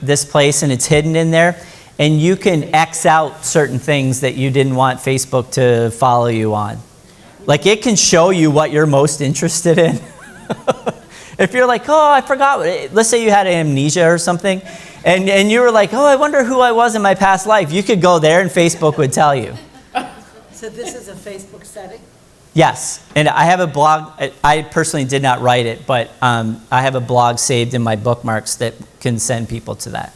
this place, and it's hidden in there, and you can X out certain things that you didn't want Facebook to follow you on. Like, it can show you what you're most interested in. If you're like, oh, I forgot, let's say you had amnesia or something, and you were like, oh, I wonder who I was in my past life, you could go there and Facebook would tell you. So this is a Facebook setting? Yes, and I have a blog. I personally did not write it, but I have a blog saved in my bookmarks that can send people to that.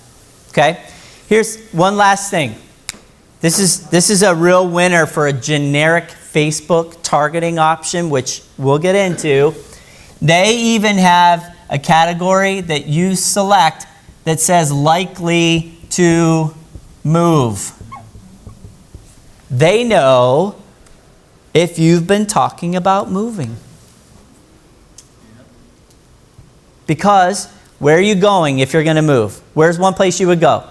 Okay? Here's one last thing. This is a real winner for a generic Facebook targeting option, which we'll get into. They even have a category that you select that says likely to move. They know if you've been talking about moving. Because where are you going if you're going to move? Where's one place you would go?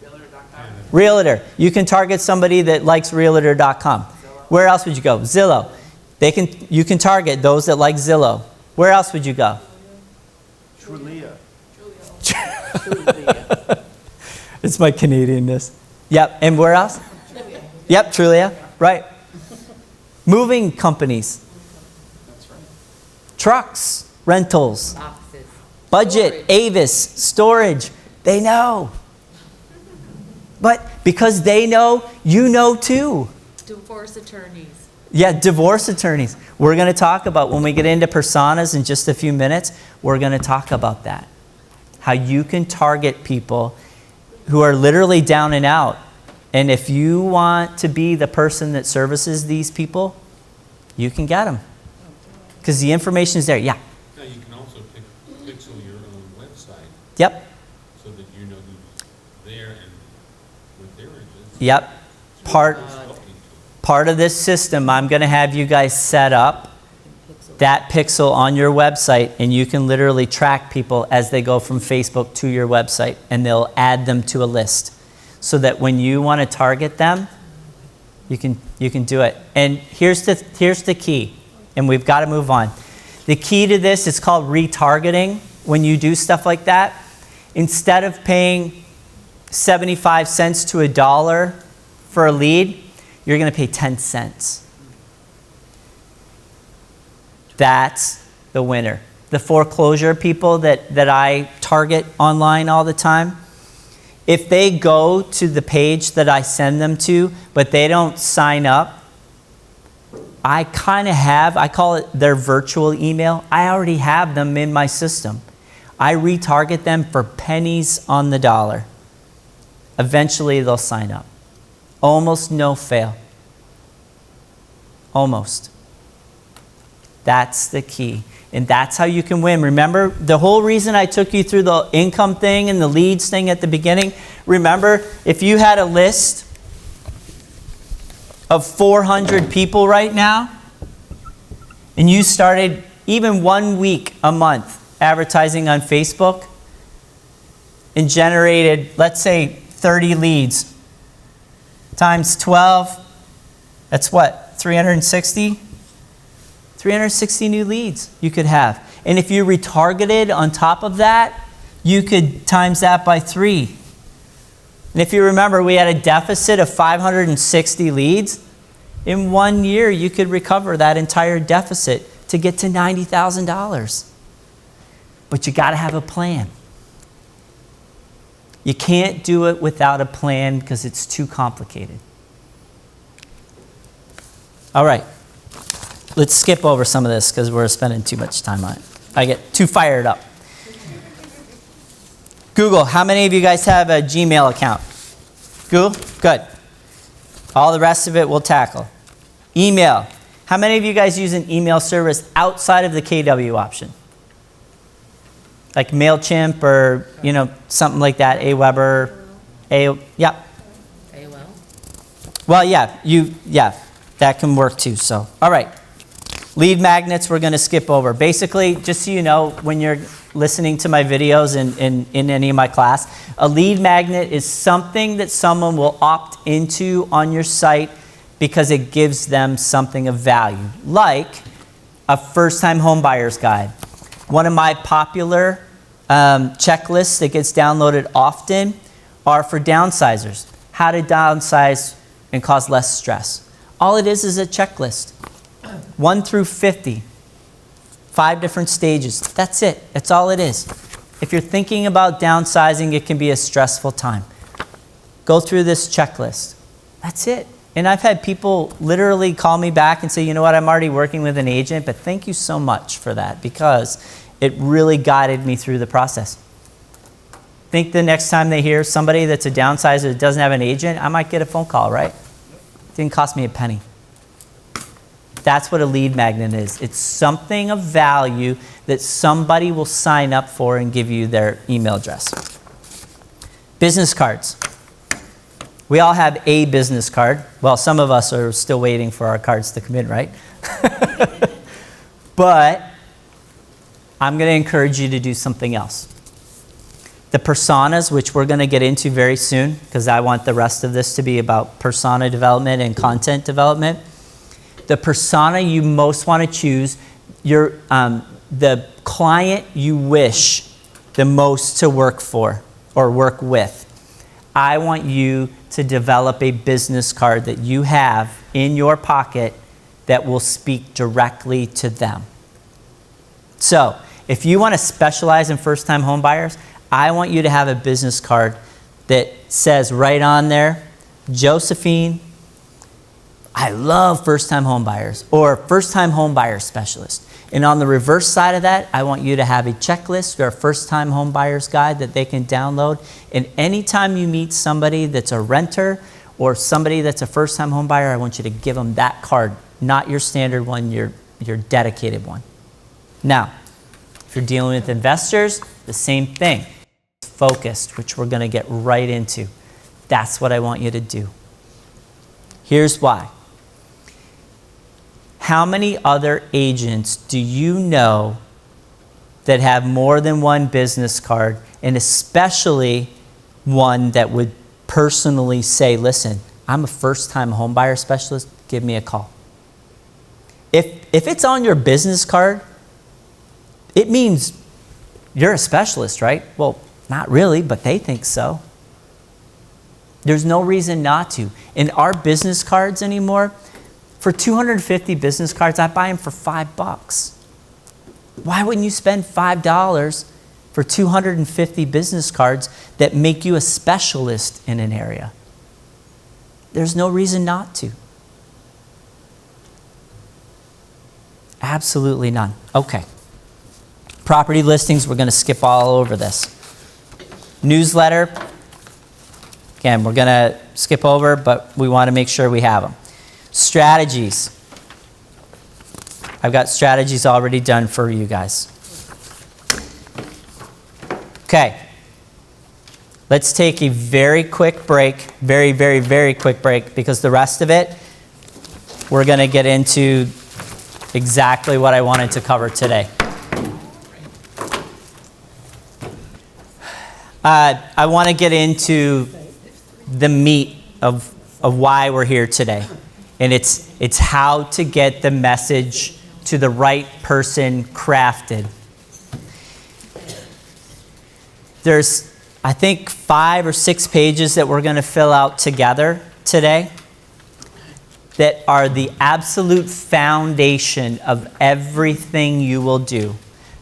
Realtor.com. Realtor. You can target somebody that likes Realtor.com. Where else would you go? Zillow. You can target those that like Zillow. Where else would you go? Trulia. It's my Canadianness. Yep. And where else? Trulia. Yep, Trulia. Right. Moving companies. That's right. Trucks. Rentals. Boxes. Budget. Storage. Avis. Storage. They know. But because they know, you know too. Divorce attorneys. Yeah, divorce attorneys. We're going to talk about, when we get into personas in just a few minutes, we're going to talk about that. How you can target people who are literally down and out. And if you want to be the person that services these people, you can get them. Because the information is there. Yeah. Now, you can also pixel your own website Yep. so that you know who's there and what their interest is. Yep. Part of this system, I'm going to have you guys set up that pixel on your website, and you can literally track people as they go from Facebook to your website, and they'll add them to a list so that when you want to target them, you can do it. And here's the key, and we've got to move on. The key to this is called retargeting. When you do stuff like that, instead of paying 75 cents to $1 for a lead, you're going to pay 10 cents. That's the winner. The foreclosure people that I target online all the time, if they go to the page that I send them to, but they don't sign up, I call it their virtual email. I already have them in my system. I retarget them for pennies on the dollar. Eventually they'll sign up. Almost no fail. Almost. That's the key. And that's how you can win. Remember, the whole reason I took you through the income thing and the leads thing at the beginning, remember, if you had a list of 400 people right now, and you started even 1 week a month advertising on Facebook, and generated, let's say, 30 leads times 12, that's what, 360? 360 new leads you could have. And if you retargeted on top of that, you could times that by 3. And if you remember, we had a deficit of 560 leads. In 1 year, you could recover that entire deficit to get to $90,000. But you got to have a plan. You can't do it without a plan because it's too complicated. All right. Let's skip over some of this because we're spending too much time on it. I get too fired up. Google, how many of you guys have a Gmail account? Google? Good. All the rest of it we'll tackle. Email. How many of you guys use an email service outside of the KW option? Like MailChimp or, something like that, Aweber, yeah. AOL? Well, yeah, that can work too, so. All right. Lead magnets we're going to skip over. Basically, just so you know, when you're listening to my videos in any of my class, a lead magnet is something that someone will opt into on your site because it gives them something of value, like a first-time home buyer's guide. One of my popular checklists that gets downloaded often are for downsizers. How to downsize and cause less stress. All it is a checklist. 1 through 50. 5 different stages. That's it. That's all it is. If you're thinking about downsizing, it can be a stressful time. Go through this checklist. That's it. And I've had people literally call me back and say, you know what, I'm already working with an agent, but thank you so much for that because it really guided me through the process. Think the next time they hear somebody that's a downsizer that doesn't have an agent, I might get a phone call, right? It didn't cost me a penny. That's what a lead magnet is. It's something of value that somebody will sign up for and give you their email address. Business cards. We all have a business card. Well, some of us are still waiting for our cards to come in, right? But I'm going to encourage you to do something else. The personas, which we're going to get into very soon, because I want the rest of this to be about persona development and content development. The persona you most want to choose, the client you wish the most to work for or work with. I want you to develop a business card that you have in your pocket that will speak directly to them. So, if you want to specialize in first-time home buyers, I want you to have a business card that says right on there, Josephine, I love first-time home buyers, or first-time home buyer specialist. And on the reverse side of that, I want you to have a checklist or a first-time home buyer's guide that they can download. And anytime you meet somebody that's a renter or somebody that's a first-time home buyer, I want you to give them that card, not your standard one, your dedicated one. Now, if you're dealing with investors, the same thing. Focused, which we're going to get right into. That's what I want you to do. Here's why. How many other agents do you know that have more than one business card, and especially one that would personally say, listen, I'm a first-time home buyer specialist, give me a call. If it's on your business card, it means you're a specialist, right? Well, not really, but they think so. There's no reason not to. In our business cards anymore, for 250 business cards, I buy them for $5. Why wouldn't you spend $5 for 250 business cards that make you a specialist in an area? There's no reason not to. Absolutely none. Okay. Property listings, we're going to skip all over this. Newsletter, again, we're going to skip over, but we want to make sure we have them. Strategies. I've got strategies already done for you guys. Okay. Let's take a very quick break, very, very, very quick break, because the rest of it, we're going to get into exactly what I wanted to cover today. I want to get into the meat of why we're here today. And it's how to get the message to the right person crafted. There's, I think, 5 or 6 pages that we're going to fill out together today that are the absolute foundation of everything you will do,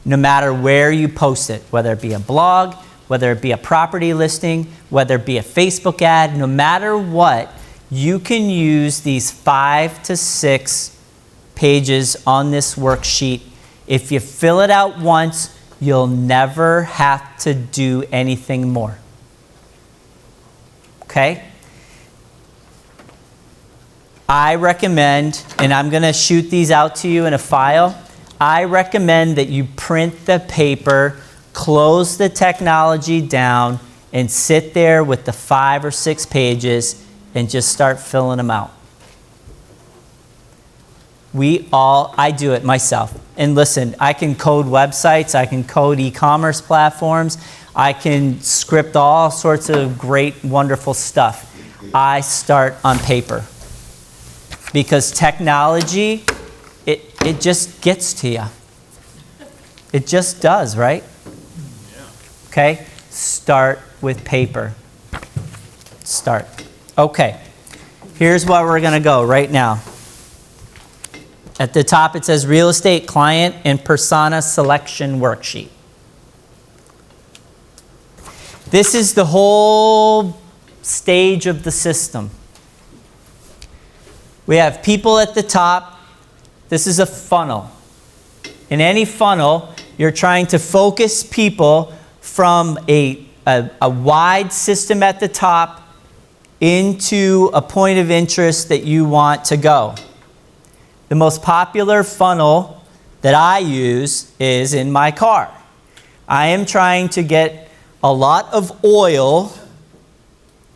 no matter where you post it, whether it be a blog, whether it be a property listing, whether it be a Facebook ad, no matter what, you can use these 5 to 6 pages on this worksheet. If you fill it out once, you'll never have to do anything more. Okay? I recommend, and I'm going to shoot these out to you in a file, I recommend that you print the paper, close the technology down, and sit there with the 5 or 6 pages and just start filling them out. I do it myself. And listen, I can code websites, I can code e-commerce platforms, I can script all sorts of great, wonderful stuff. I start on paper. Because technology, it just gets to you. It just does, right? Yeah. Okay? Start with paper. Start. Okay. Here's where we're going to go right now. At the top it says Real Estate Client and Persona Selection Worksheet. This is the whole stage of the system. We have people at the top. This is a funnel. In any funnel, you're trying to focus people from a wide system at the top into a point of interest that you want to go. The most popular funnel that I use is in my car. I am trying to get a lot of oil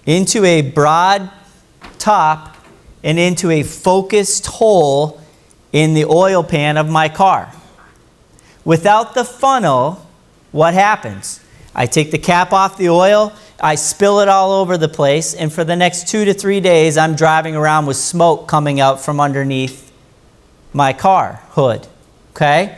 into a broad top and into a focused hole in the oil pan of my car. Without the funnel, what happens? I take the cap off the oil, I spill it all over the place, and for the next 2 to 3 days, I'm driving around with smoke coming out from underneath my car hood. Okay?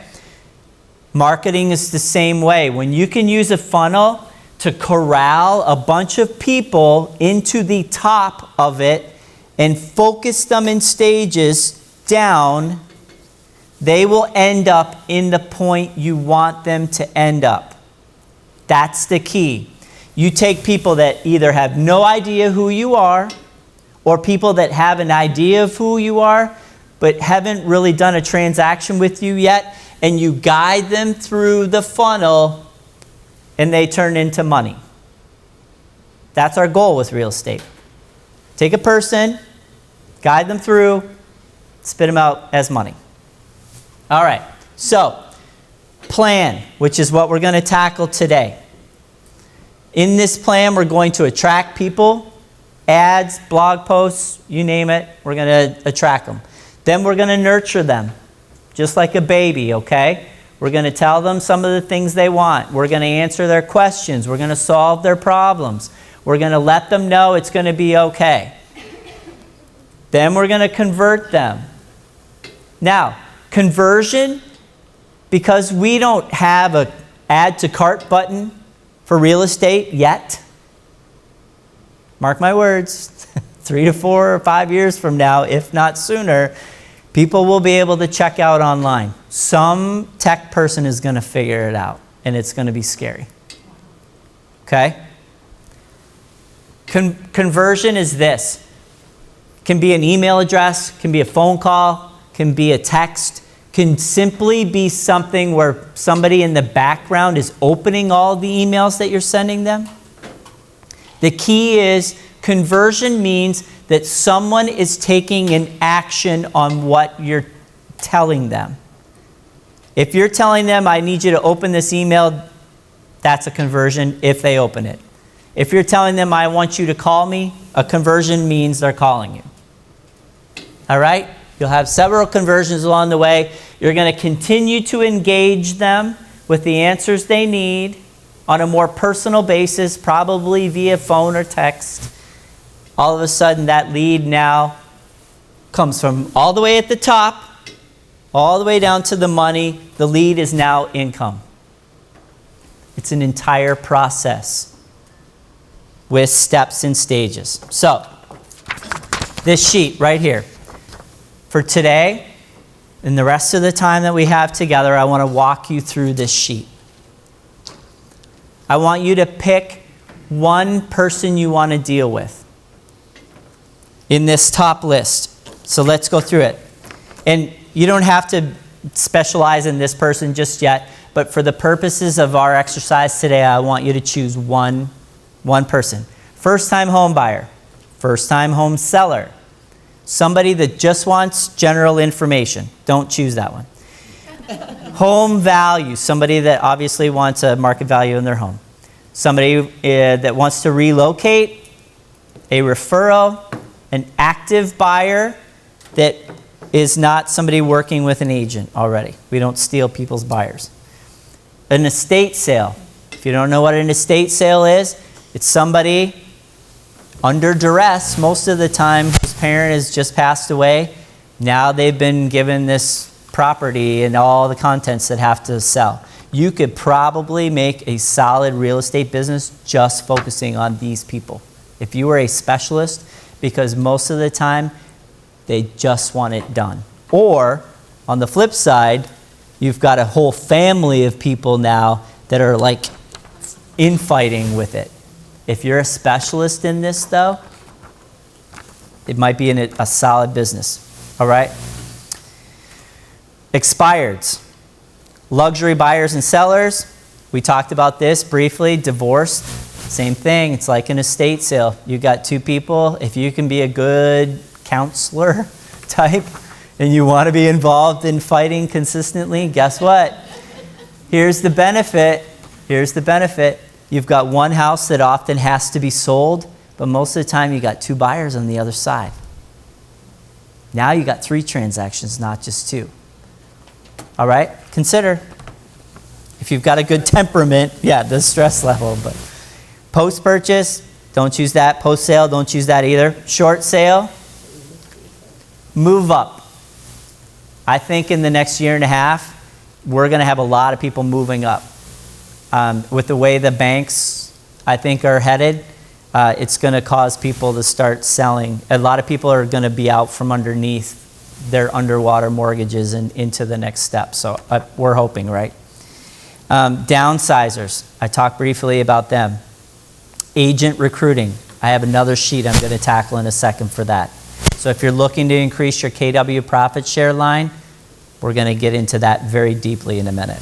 Marketing is the same way. When you can use a funnel to corral a bunch of people into the top of it and focus them in stages down, they will end up in the point you want them to end up. That's the key. You take people that either have no idea who you are, or people that have an idea of who you are, but haven't really done a transaction with you yet, and you guide them through the funnel, and they turn into money. That's our goal with real estate. Take a person, guide them through, spit them out as money. All right, so plan, which is what we're going to tackle today. In this plan, we're going to attract people, ads, blog posts, you name it, we're going to attract them. Then we're going to nurture them, just like a baby, okay? We're going to tell them some of the things they want. We're going to answer their questions. We're going to solve their problems. We're going to let them know it's going to be okay. Then we're going to convert them. Now, conversion, because we don't have an add to cart button for real estate yet, mark my words, 3 to 4 or 5 years from now, if not sooner, people will be able to check out online. Some tech person is going to figure it out, and it's going to be scary. Okay? Conversion is this. Can be an email address, can be a phone call, can be a text, can simply be something where somebody in the background is opening all the emails that you're sending them. The key is conversion means that someone is taking an action on what you're telling them. If you're telling them, I need you to open this email, that's a conversion if they open it. If you're telling them, I want you to call me, a conversion means they're calling you. All right? You'll have several conversions along the way. You're going to continue to engage them with the answers they need. on a more personal basis, probably via phone or text, all of a sudden that lead now comes from all the way at the top, all the way down to the money. The lead is now income. It's an entire process with steps and stages. So, this sheet right here. For today, and the rest of the time that we have together, I want to walk you through this sheet. I want you to pick one person you want to deal with in this top list. So let's go through it. And you don't have to specialize in this person just yet, but for the purposes of our exercise today, I want you to choose one person. First-time home buyer, first-time home seller, somebody that just wants general information. Don't choose that one. Home value, somebody that obviously wants a market value in their home. Somebody that wants to relocate, a referral, an active buyer that is not somebody working with an agent already. We don't steal people's buyers. An estate sale. If you don't know what an estate sale is, it's somebody under duress most of the time whose parent has just passed away. Now they've been given this property and all the contents that have to sell. You could probably make a solid real estate business just focusing on these people. If you were a specialist, because most of the time they just want it done. Or on the flip side, you've got a whole family of people now that are like infighting with it. If you're a specialist in this though, it might be in a solid business. All right? Expireds. Luxury buyers and sellers. We talked about this briefly. Divorced. Same thing. It's like an estate sale. You got two people. If you can be a good counselor type and you want to be involved in fighting consistently, guess what? Here's the benefit. Here's the benefit. You've got one house that often has to be sold, but most of the time you got two buyers on the other side. Now you got 3 transactions, not just 2. All right? Consider if you've got a good temperament, the stress level. But post-purchase, don't choose that. Post-sale, don't choose that either. Short sale, move up. I think in the next year and a half, we're going to have a lot of people moving up. With the way the banks, I think, are headed, it's going to cause people to start selling. A lot of people are going to be out from underneath their underwater mortgages and into the next step. So we're hoping, right? Downsizers, I talked briefly about them. Agent recruiting, I have another sheet I'm going to tackle in a second for that. So if you're looking to increase your KW profit share line, we're going to get into that very deeply in a minute.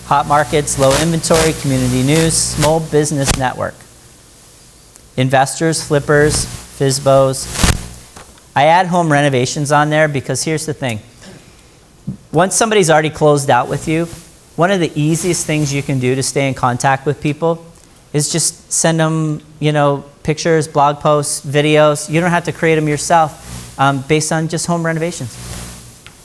Hot markets, low inventory, community news, small business network. Investors, flippers, FSBOs. I add home renovations on there because here's the thing. Once somebody's already closed out with you, one of the easiest things you can do to stay in contact with people is just send them, pictures, blog posts, videos. You don't have to create them yourself based on just home renovations.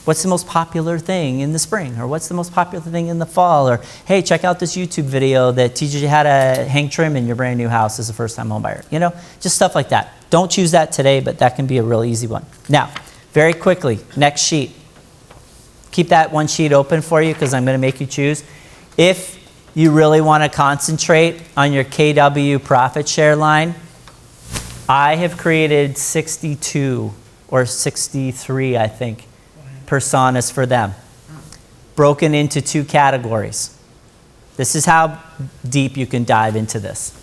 What's the most popular thing in the spring? Or what's the most popular thing in the fall? Or, hey, check out this YouTube video that teaches you how to hang trim in your brand new house as a first-time home buyer. Just stuff like that. Don't choose that today, but that can be a real easy one. Now, very quickly, next sheet. Keep that one sheet open for you because I'm going to make you choose. If you really want to concentrate on your KW profit share line, I have created 62 or 63, I think, personas for them, broken into 2 categories. This is how deep you can dive into this.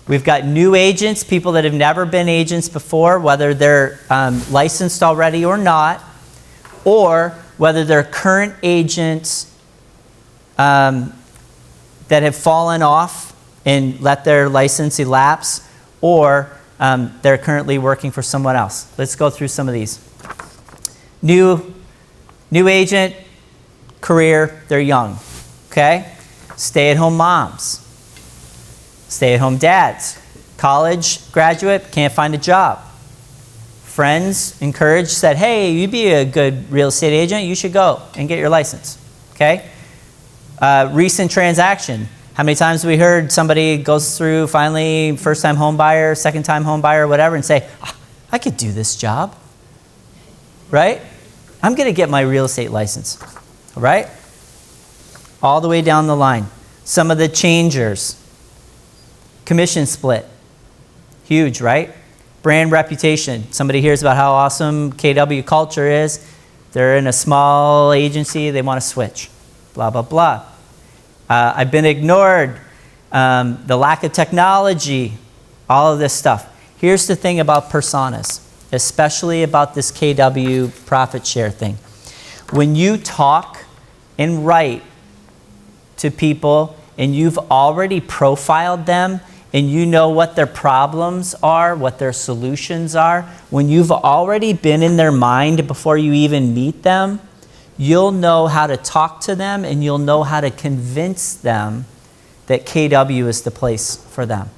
We've got new agents, people that have never been agents before, whether they're licensed already or not, or whether they're current agents that have fallen off and let their license elapse, or they're currently working for someone else. Let's go through some of these. New agent, career, they're young, okay? Stay-at-home moms, stay-at-home dads, college graduate, can't find a job. Friends encouraged, said, hey, you'd be a good real estate agent, you should go and get your license, okay? Recent transaction, How many times have we heard somebody goes through finally first-time home buyer, second-time home buyer, whatever, and say, "Ah, I could do this job, right? I'm going to get my real estate license, right?" All the way down the line. Some of the changers, commission split, huge, right? Brand reputation. Somebody hears about how awesome KW culture is. They're in a small agency, they want to switch, blah, blah, blah. I've been ignored, the lack of technology, all of this stuff. Here's the thing about personas, especially about this KW profit share thing. When you talk and write to people and you've already profiled them and you know what their problems are, what their solutions are, when you've already been in their mind before you even meet them, you'll know how to talk to them and you'll know how to convince them that KW is the place for them.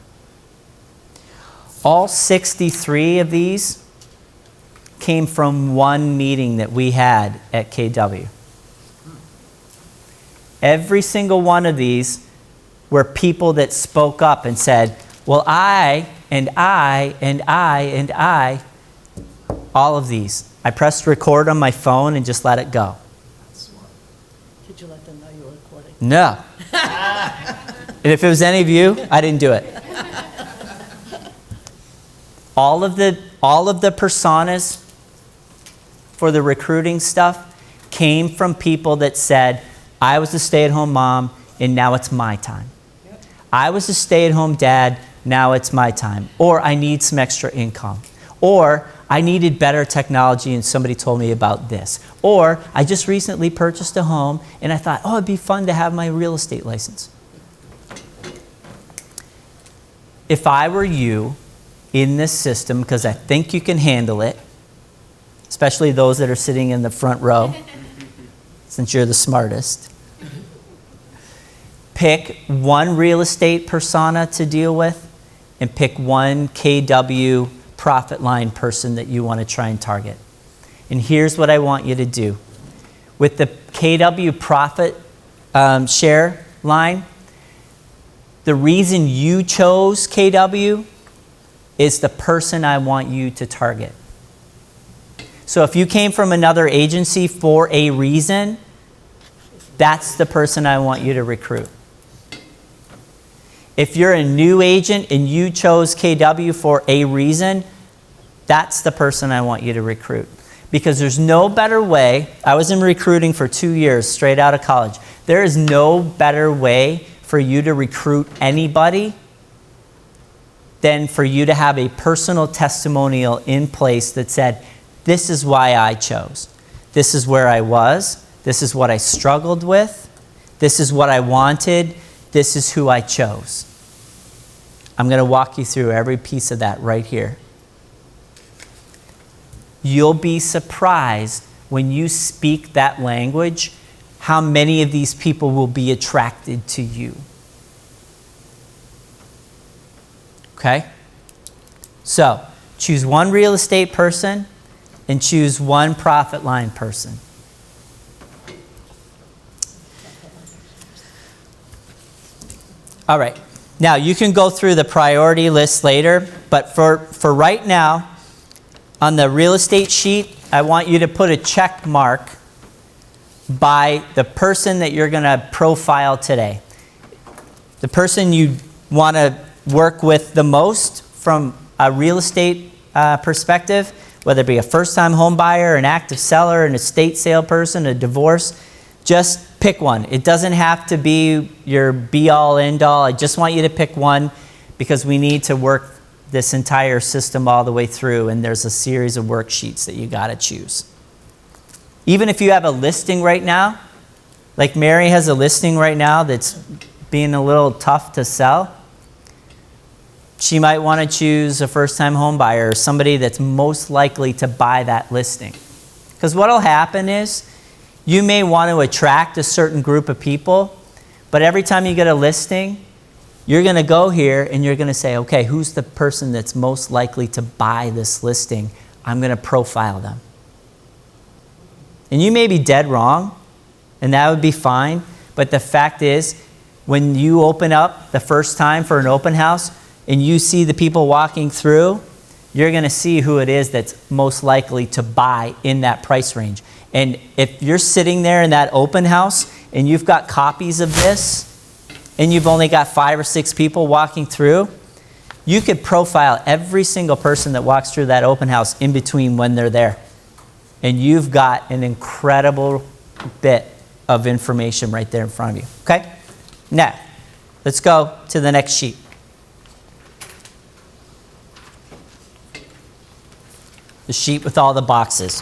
All 63 of these came from one meeting that we had at KW. Every single one of these were people that spoke up and said, well, I, and I, and I, and I, all of these. I pressed record on my phone and just let it go. Did you let them know you were recording? No. And if it was any of you, I didn't do it. All of the personas for the recruiting stuff came from people that said, I was a stay-at-home mom, and now it's my time. Yep. I was a stay-at-home dad, now it's my time. Or I need some extra income. Or I needed better technology and somebody told me about this. Or I just recently purchased a home and I thought, oh, it'd be fun to have my real estate license. If I were you in this system, because I think you can handle it, especially those that are sitting in the front row, since you're the smartest, pick one real estate persona to deal with and pick one KW profit line person that you want to try and target. And here's what I want you to do. With the KW profit share line, the reason you chose KW is the person I want you to target. So if you came from another agency for a reason, that's the person I want you to recruit. If you're a new agent and you chose KW for a reason, that's the person I want you to recruit. Because there's no better way. I was in recruiting for 2 years straight out of college. There is no better way for you to recruit anybody than for you to have a personal testimonial in place that said, this is why I chose. This is where I was. This is what I struggled with. This is what I wanted. This is who I chose. I'm going to walk you through every piece of that right here. You'll be surprised when you speak that language how many of these people will be attracted to you. Okay? So, choose one real estate person and choose one profit line person. All right. Now, you can go through the priority list later, but for right now, on the real estate sheet, I want you to put a check mark by the person that you're going to profile today. The person you want to work with the most from a real estate perspective, whether it be a first-time home buyer, an active seller, an estate sale person, a divorce, just pick one. It doesn't have to be your be-all, end-all. I just want you to pick one because we need to work this entire system all the way through, and there's a series of worksheets that you got to choose. Even if you have a listing right now, like Mary has a listing right now that's being a little tough to sell, she might want to choose a first-time home buyer or somebody that's most likely to buy that listing. Because what will happen is you may want to attract a certain group of people, but every time you get a listing, you're going to go here and you're going to say, okay, who's the person that's most likely to buy this listing? I'm going to profile them. And you may be dead wrong, and that would be fine, but the fact is, when you open up the first time for an open house and you see the people walking through, you're going to see who it is that's most likely to buy in that price range. And if you're sitting there in that open house and you've got copies of this and you've only got 5 or 6 people walking through, you could profile every single person that walks through that open house in between when they're there. And you've got an incredible bit of information right there in front of you. Okay? Now, let's go to the next sheet. The sheet with all the boxes.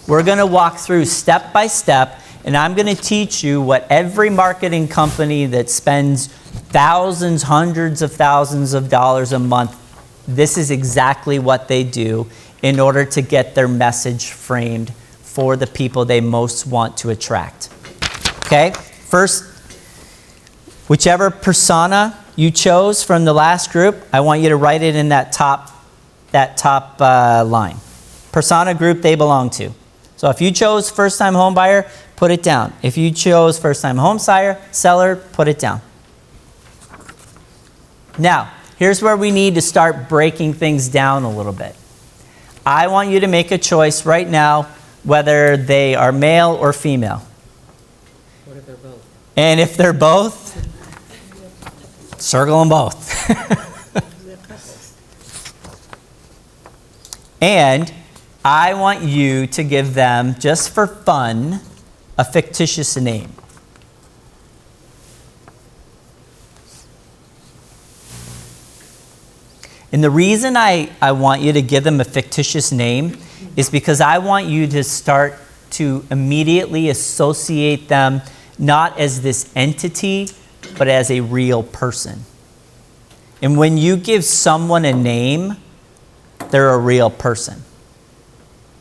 We're going to walk through step by step, and I'm going to teach you what every marketing company that spends thousands, hundreds of thousands of dollars a month, this is exactly what they do in order to get their message framed for the people they most want to attract. Okay? First, whichever persona you chose from the last group, I want you to write it in that top line. Persona group they belong to. So if you chose first-time home buyer, put it down. If you chose first-time home seller, put it down. Now, here's where we need to start breaking things down a little bit. I want you to make a choice right now whether they are male or female. What if they're both? And if they're both, circle them both. And I want you to give them, just for fun, a fictitious name. And the reason I want you to give them a fictitious name is because I want you to start to immediately associate them not as this entity, but as a real person. And when you give someone a name, they're a real person.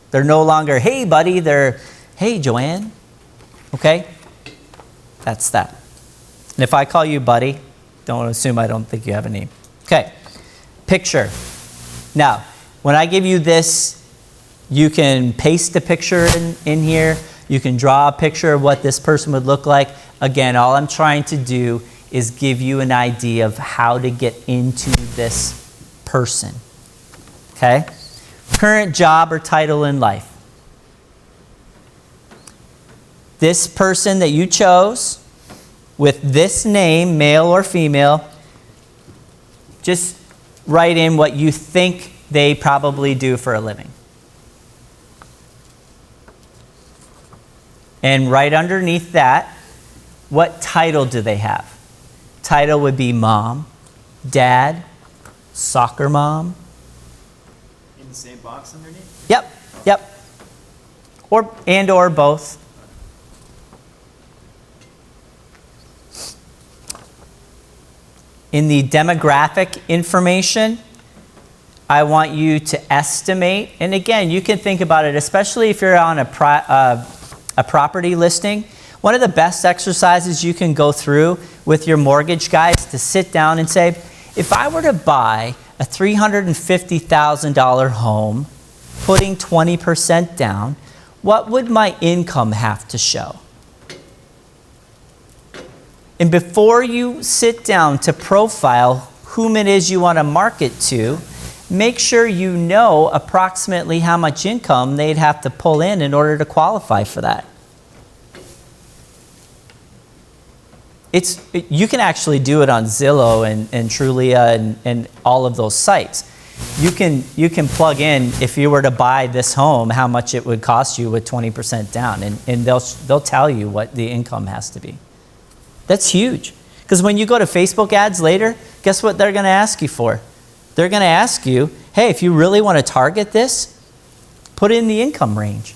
They're no longer, hey buddy, they're, hey Joanne. Okay? That's that. And if I call you buddy, don't assume I don't think you have a name. Okay. Picture. Now, when I give you this, you can paste a picture in here. You can draw a picture of what this person would look like. Again, all I'm trying to do is give you an idea of how to get into this person. Okay? Current job or title in life. This person that you chose with this name, male or female, just write in what you think they probably do for a living. And right underneath that, what title do they have? Title would be mom, dad, soccer mom. In the same box underneath? Yep. Or both. In the demographic information, I want you to estimate, and again, you can think about it, especially if you're on a property listing. One of the best exercises you can go through with your mortgage guy is to sit down and say, if I were to buy a $350,000 home, putting 20% down, what would my income have to show? And before you sit down to profile whom it is you want to market to, make sure you know approximately how much income they'd have to pull in order to qualify for that. You can actually do it on Zillow and Trulia and all of those sites. You can plug in, if you were to buy this home, how much it would cost you with 20% down, and they'll tell you what the income has to be. That's huge. Because when you go to Facebook ads later, guess what they're going to ask you for? They're going to ask you, hey, if you really want to target this, put in the income range.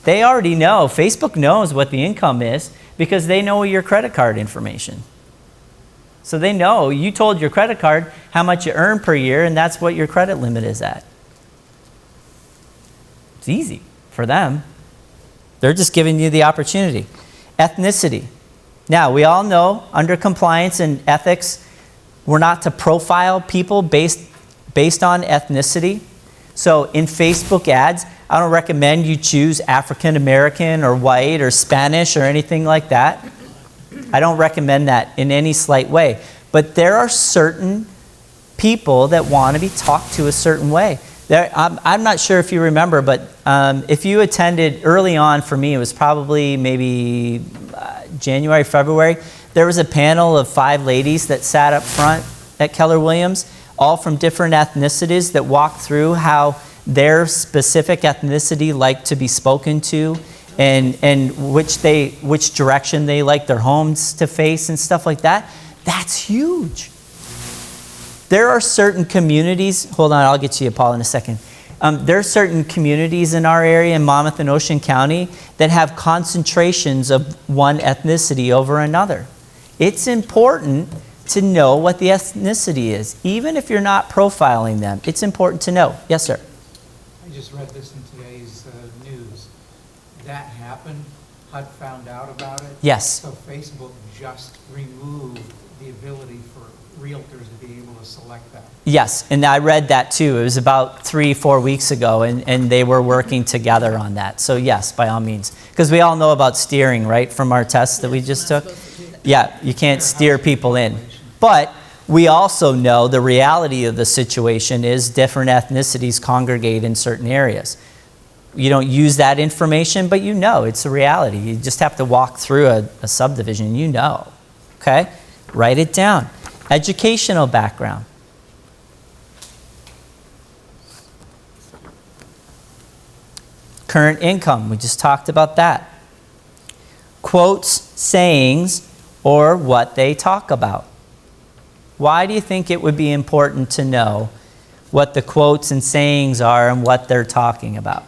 They already know. Facebook knows what the income is because they know your credit card information. So they know you told your credit card how much you earn per year, and that's what your credit limit is at. It's easy for them. They're just giving you the opportunity. Ethnicity. Now, we all know under compliance and ethics, we're not to profile people based on ethnicity. So in Facebook ads, I don't recommend you choose African American or white or Spanish or anything like that. I don't recommend that in any slight way. But there are certain people that want to be talked to a certain way. I'm not sure if you remember, but if you attended early on, for me, it was probably maybe January, February, there was a panel of 5 ladies that sat up front at Keller Williams, all from different ethnicities, that walked through how their specific ethnicity liked to be spoken to, and which direction they like their homes to face and stuff like that. That's huge. There are certain communities, hold on, I'll get to you, Paul, in a second. There are certain communities in our area, in Monmouth and Ocean County, that have concentrations of one ethnicity over another. It's important to know what the ethnicity is, even if you're not profiling them. It's important to know. Yes, sir. I just read this in today's news. That happened, HUD found out about it. Yes. So Facebook just removed the ability for realtors to be able to select that. Yes, and I read that too. It was about 3-4 weeks ago, and they were working together on that. So yes, by all means. Because we all know about steering, right, from our tests that we just took? Yeah, you can't steer people in. But we also know the reality of the situation is different ethnicities congregate in certain areas. You don't use that information, but you know it's a reality. You just have to walk through a subdivision, you know. Okay? Write it down. Educational background. Current income, we just talked about that. Quotes, sayings, or what they talk about. Why do you think it would be important to know what the quotes and sayings are and what they're talking about?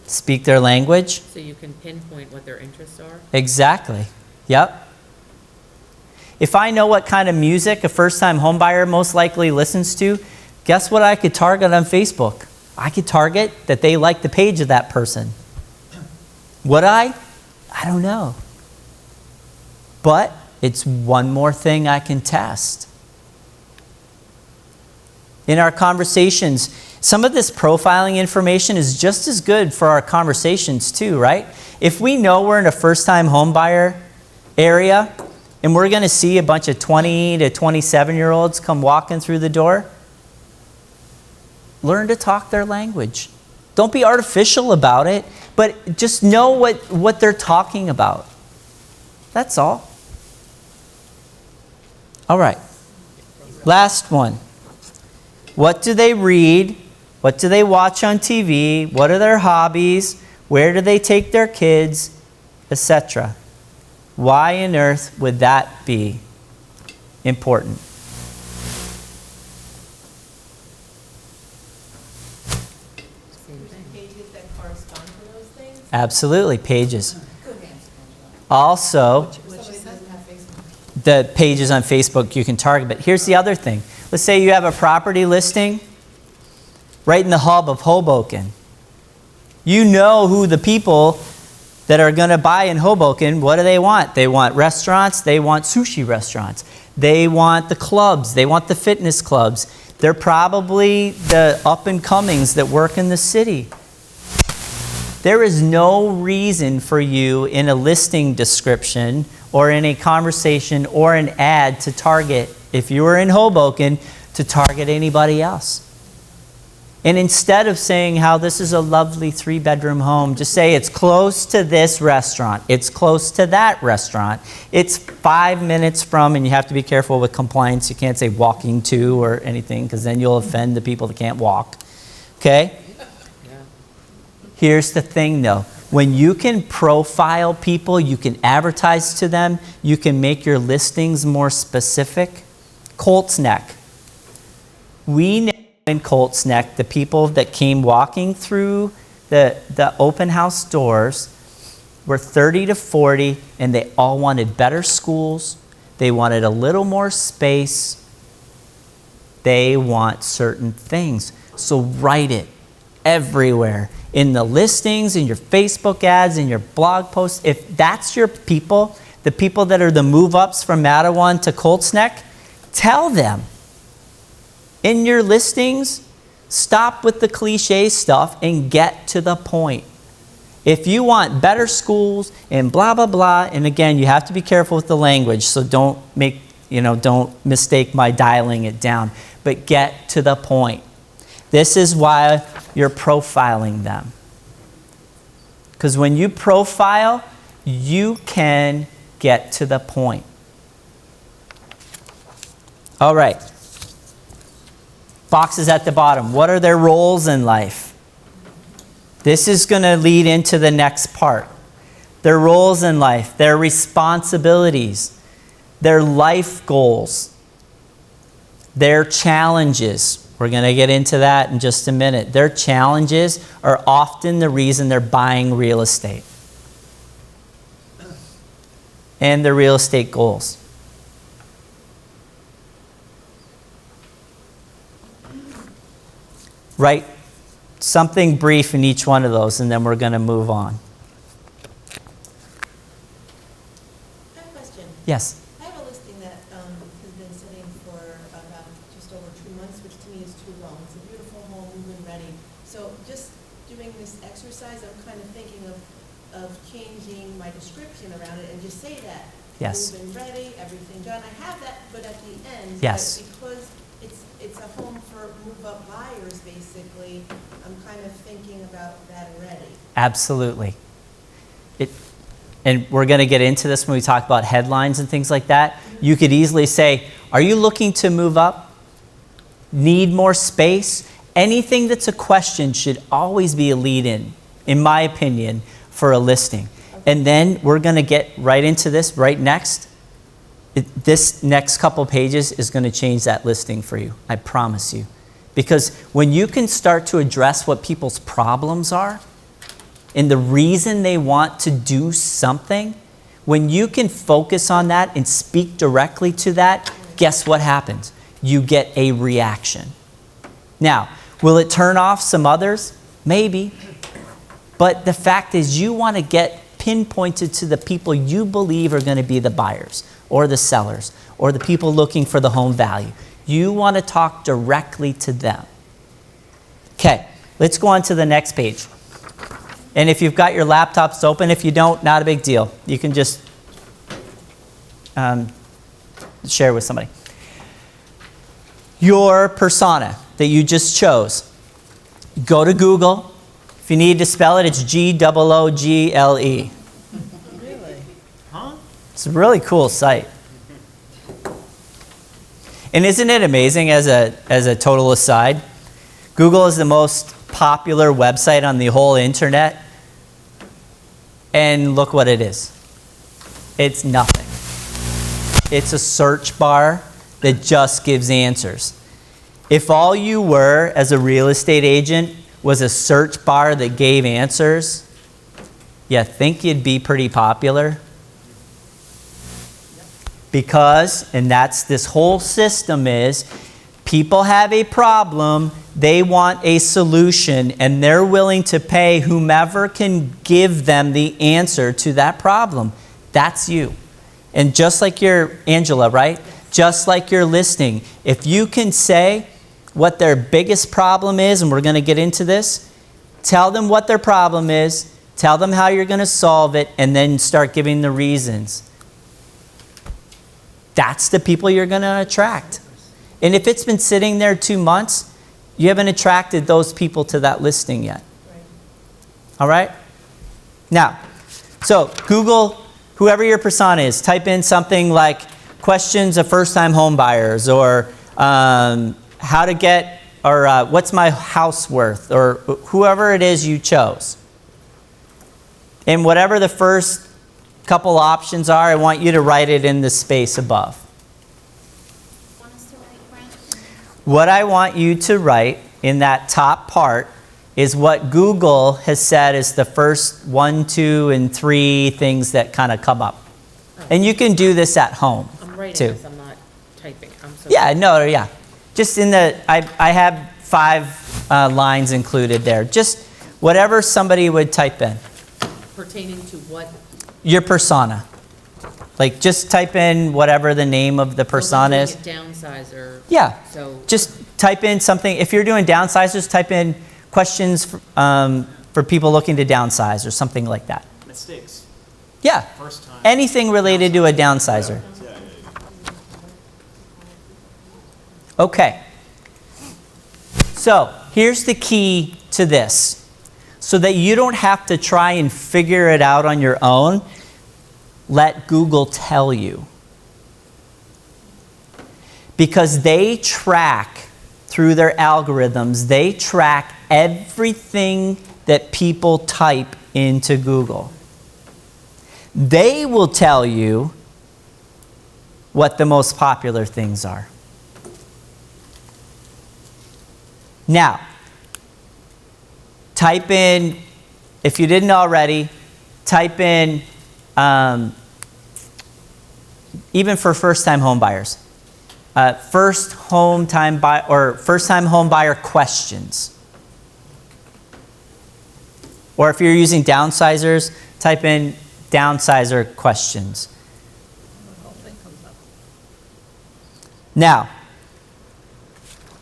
Speak their language? So you can pinpoint what their interests are? Exactly. Yep. If I know what kind of music a first-time homebuyer most likely listens to, guess what I could target on Facebook? I could target that they like the page of that person. Would I? I don't know. But it's one more thing I can test. In our conversations, some of this profiling information is just as good for our conversations too, right? If we know we're in a first-time home buyer area and we're going to see a bunch of 20 to 27-year-olds come walking through the door, learn to talk their language. Don't be artificial about it, but just know what they're talking about. That's all. All right. Last one. What do they read? What do they watch on TV? What are their hobbies? Where do they take their kids? Etc. Why on earth would that be important? Pages that correspond to those things? Absolutely, pages. Good answer, Angela. Also, Somebody doesn't have Facebook. the pages on Facebook you can target. But here's the other thing. Let's say you have a property listing right in the hub of Hoboken. You know who the people that are going to buy in Hoboken, what do they want? They want restaurants. They want sushi restaurants. They want the clubs. They want the fitness clubs. They're probably the up-and-comings that work in the city. There is no reason for you in a listing description or in a conversation or an ad to target, if you were in Hoboken, to target anybody else. And instead of saying how this is a lovely 3-bedroom home, just say it's close to this restaurant. It's close to that restaurant. It's 5 minutes from, and you have to be careful with compliance. You can't say walking to or anything, because then you'll offend the people that can't walk. Okay? Here's the thing though. When you can profile people, you can advertise to them, you can make your listings more specific. Colts Neck. We know in Colts Neck the people that came walking through the open house doors were 30 to 40, and they all wanted better schools. They wanted a little more space. They want certain things. So write it everywhere. In the listings, in your Facebook ads, in your blog posts. If that's your people, the people that are the move-ups from Matawan to Colts Neck, tell them. In your listings, stop with the cliche stuff and get to the point. If you want better schools and blah, blah, blah, and again, you have to be careful with the language, so don't mistake my dialing it down, but get to the point. This is why you're profiling them. Because when you profile, you can get to the point. All right. Boxes at the bottom. What are their roles in life? This is going to lead into the next part. Their roles in life, their responsibilities, their life goals, their challenges. We're going to get into that in just a minute. Their challenges are often the reason they're buying real estate. And their real estate goals. Write something brief in each one of those, and then we're going to move on. I have a question. Yes. I have a listing that has been sitting for about just over 2 months, which to me is too long. It's a beautiful home, move-in ready. So just doing this exercise, I'm kind of thinking of changing my description around it and just say that. Yes. Move-in ready, everything done. I have that, but at the end, Yes. but because it's a home for move-up buyers, basically, I'm kind of thinking about that already. Absolutely. And we're going to get into this when we talk about headlines and things like that. You could easily say, are you looking to move up? Need more space? Anything that's a question should always be a lead-in my opinion, for a listing. And then we're going to get right into this right next. This next couple pages is going to change that listing for you. I promise you. Because when you can start to address what people's problems are and the reason they want to do something, when you can focus on that and speak directly to that, guess what happens? You get a reaction. Now, will it turn off some others? Maybe. But the fact is you want to get pinpointed to the people you believe are going to be the buyers or the sellers or the people looking for the home value. You want to talk directly to them. Okay, let's go on to the next page. And if you've got your laptops open, if you don't, not a big deal. You can just share with somebody. Your persona that you just chose. Go to Google. If you need to spell it, it's Google. Really? It's a really cool site. And isn't it amazing, as a total aside, Google is the most popular website on the whole internet, and look what it is. It's nothing. It's a search bar that just gives answers. If all you were as a real estate agent was a search bar that gave answers, you think you'd be pretty popular? Because, and that's this whole system is, people have a problem, they want a solution, and they're willing to pay whomever can give them the answer to that problem. That's you. And just like your, Angela, right? Just like your listing, if you can say what their biggest problem is, and we're going to get into this, tell them what their problem is, tell them how you're going to solve it, and then start giving the reasons. That's the people you're going to attract. And if it's been sitting there 2 months, you haven't attracted those people to that listing yet. Right. All right? Now, so Google, whoever your persona is, type in something like questions of first-time home buyers, or how to get, or what's my house worth, or whoever it is you chose. And whatever the first couple options are, I want you to write it in the space above. Want us to write, Brent? What I want you to write in that top part is what Google has said is the first 1, 2, and 3 things that kind of come up. And you can do this at home, I'm writing too. this, I'm not typing. I'm so Yeah, no, yeah. Just in the, I have 5 lines included there. Just whatever somebody would type in. pertaining to what? Your persona. Like, just type in whatever the name of the persona is. Downsizer. Yeah. So. Just type in something. If you're doing downsizers, type in questions for people looking to downsize or something like that. Mistakes, Yeah, first time. anything related to a downsizer. Okay. So here's the key to this. So that you don't have to try and figure it out on your own, let Google tell you. Because they track, through their algorithms, they track everything that people type into Google. They will tell you what the most popular things are. Now, type in, if you didn't already, type in, even for first-time home buyers, first-time home buyer questions. Or if you're using downsizers, type in downsizer questions. Now,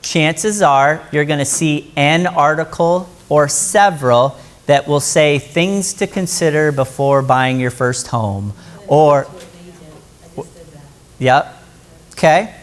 chances are you're going to see an article or several that will say things to consider before buying your first home. Or, yep, okay.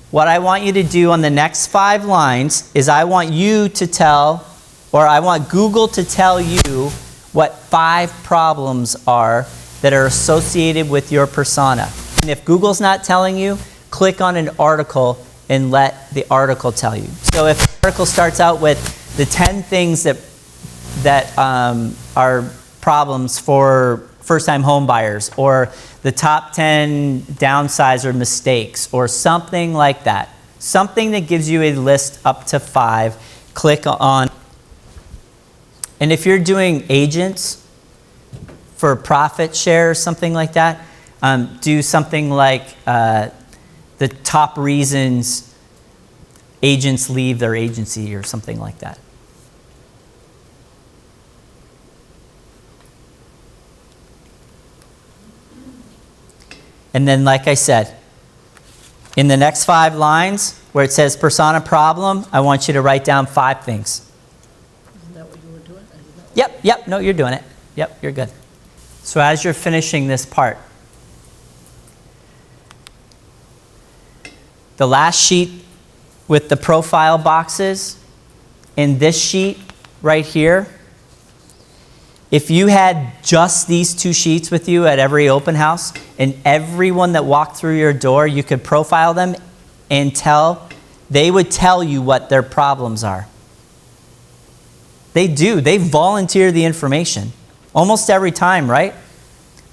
What I want you to do on the next 5 lines is I want you to tell, or I want Google to tell you what 5 problems are that are associated with your persona. And if Google's not telling you, click on an article and let the article tell you. So if the article starts out with the 10 things that are problems for first-time home buyers, or the top 10 downsizer mistakes, or something like that, something that gives you a list up to 5, click on. And if you're doing agents for profit share or something like that, do something like the top reasons agents leave their agency or something like that. And then, like I said, in the next 5 lines where it says persona problem, I want you to write down 5 things. Isn't that what you were doing? Yep, no, you're doing it. Yep, you're good. So as you're finishing this part, the last sheet with the profile boxes, and this sheet right here, if you had just these 2 sheets with you at every open house, and everyone that walked through your door, you could profile them and they would tell you what their problems are. They do. They volunteer the information almost every time, right?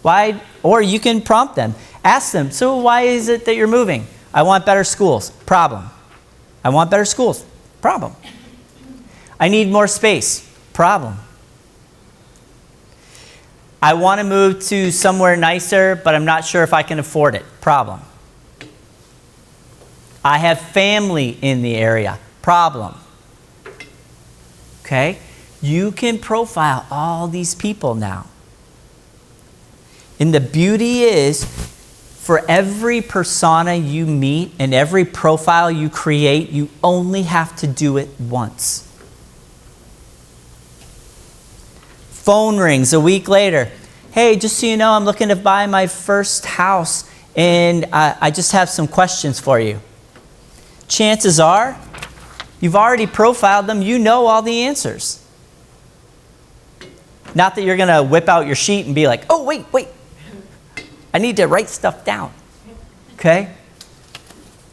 Why? Or you can prompt them. Ask them, so why is it that you're moving? I want better schools. Problem. I want better schools. Problem. I need more space. Problem. I want to move to somewhere nicer, but I'm not sure if I can afford it. Problem. I have family in the area. Problem. Okay? You can profile all these people now. And the beauty is, for every persona you meet and every profile you create, you only have to do it once. Phone rings a week later. Hey, just so you know, I'm looking to buy my first house, and I just have some questions for you. Chances are, you've already profiled them. You know all the answers. Not that you're going to whip out your sheet and be like, oh, wait. I need to write stuff down. Okay?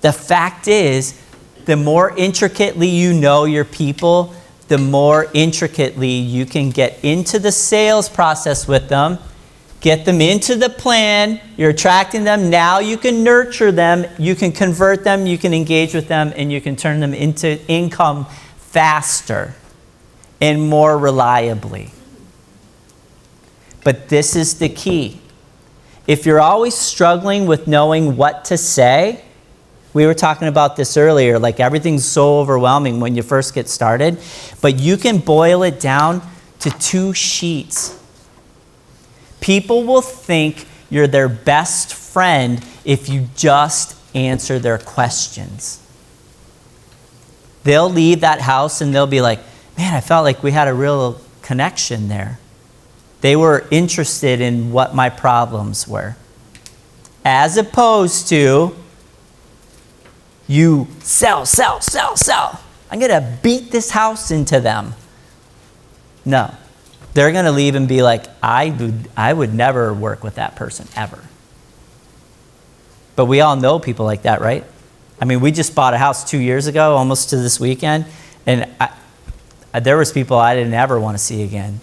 The fact is, the more intricately you know your people, the more intricately you can get into the sales process with them, get them into the plan, you're attracting them, now you can nurture them, you can convert them, you can engage with them, and you can turn them into income faster and more reliably. But this is the key. If you're always struggling with knowing what to say, we were talking about this earlier, like everything's so overwhelming when you first get started, but you can boil it down to 2 sheets. People will think you're their best friend if you just answer their questions. They'll leave that house and they'll be like, man, I felt like we had a real connection there. They were interested in what my problems were. As opposed to, you sell, sell, sell, sell. I'm going to beat this house into them. No. They're going to leave and be like, I would never work with that person, ever. But we all know people like that, right? I mean, we just bought a house 2 years ago, almost to this weekend, and there was people I didn't ever want to see again.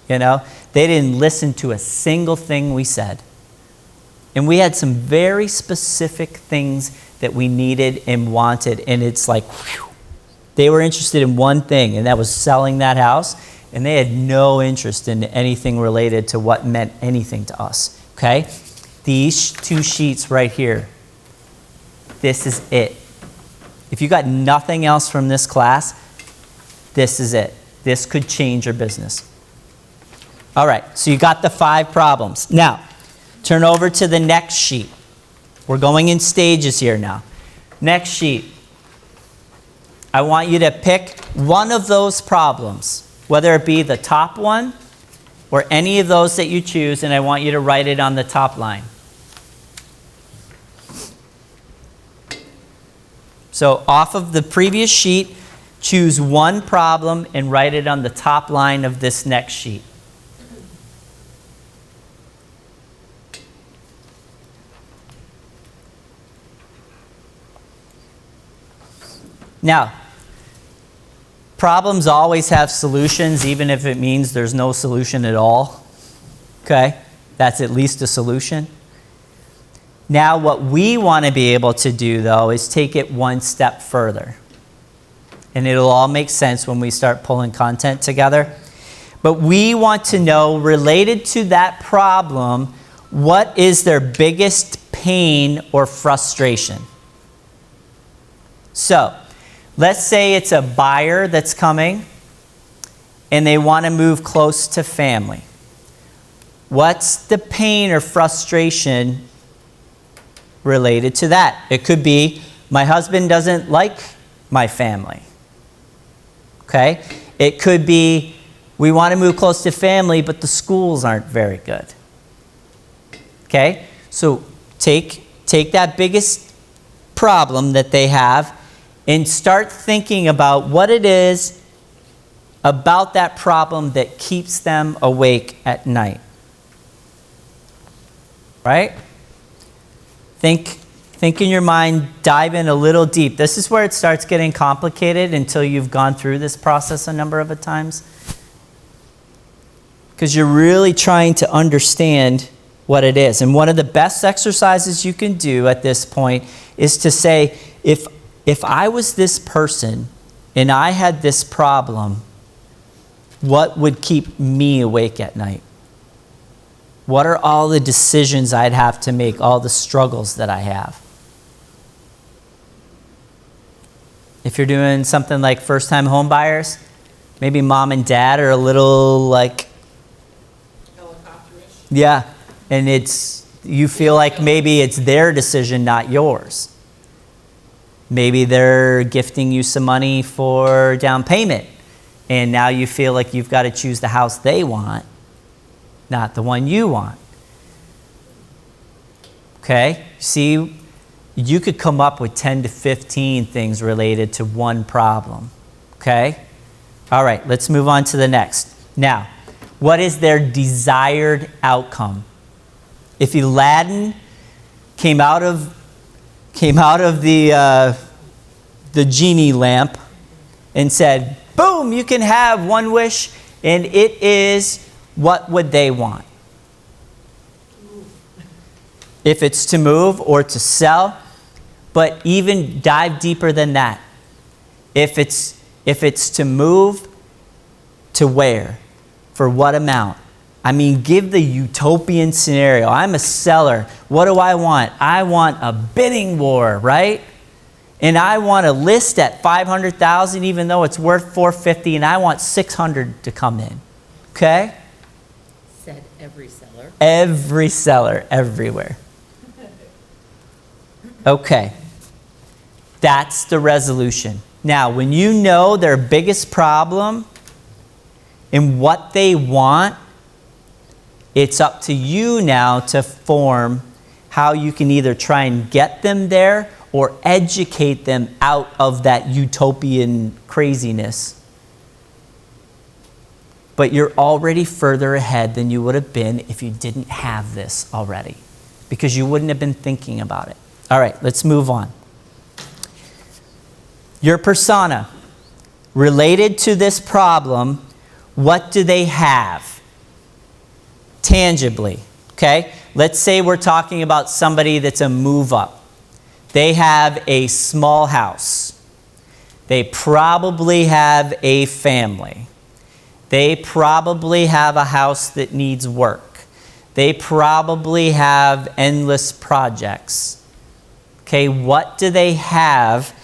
You know? They didn't listen to a single thing we said. And we had some very specific things that we needed and wanted, and it's like, whew. They were interested in one thing, and that was selling that house, and they had no interest in anything related to what meant anything to us, okay? These 2 sheets right here, this is it. If you got nothing else from this class, this is it. This could change your business. All right, so you got the 5 problems. Now, turn over to the next sheet. We're going in stages here now. Next sheet. I want you to pick one of those problems, whether it be the top one or any of those that you choose, and I want you to write it on the top line. So off of the previous sheet, choose one problem and write it on the top line of this next sheet. Now, problems always have solutions, even if it means there's no solution at all. Okay? That's at least a solution. Now, what we want to be able to do, though, is take it one step further. And it'll all make sense when we start pulling content together. But we want to know, related to that problem, what is their biggest pain or frustration? So, let's say it's a buyer that's coming and they want to move close to family. What's the pain or frustration related to that? It could be, my husband doesn't like my family. Okay? It could be, we want to move close to family, but the schools aren't very good. Okay? So take that biggest problem that they have and start thinking about what it is about that problem that keeps them awake at night. Right? Think in your mind, dive in a little deep. This is where it starts getting complicated until you've gone through this process a number of times. Because you're really trying to understand what it is. And one of the best exercises you can do at this point is to say, if I was this person and I had this problem, what would keep me awake at night? What are all the decisions I'd have to make, all the struggles that I have? If you're doing something like first-time home buyers, maybe mom and dad are a little like... helicopterish. Yeah, and you feel like maybe it's their decision, not yours. Maybe they're gifting you some money for down payment, and now you feel like you've got to choose the house they want, not the one you want. Okay? See, you could come up with 10 to 15 things related to one problem. Okay? All right, let's move on to the next. Now, what is their desired outcome? If Aladdin came out of the genie lamp and said, boom, you can have one wish, and it is, what would they want? If it's to move or to sell, but even dive deeper than that. If it's to move, to where? For what amount? I mean, give the utopian scenario. I'm a seller. What do I want? I want a bidding war, right? And I want to list at $500,000 even though it's worth $450, and I want $600 to come in. Okay? Said every seller. Every seller, everywhere. Okay. That's the resolution. Now, when you know their biggest problem, and what they want, it's up to you now to form how you can either try and get them there or educate them out of that utopian craziness. But you're already further ahead than you would have been if you didn't have this already, because you wouldn't have been thinking about it. All right, let's move on. Your persona, related to this problem, what do they have? Tangibly, okay? Let's say we're talking about somebody that's a move-up. They have a small house. They probably have a family. They probably have a house that needs work. They probably have endless projects. Okay, what do they have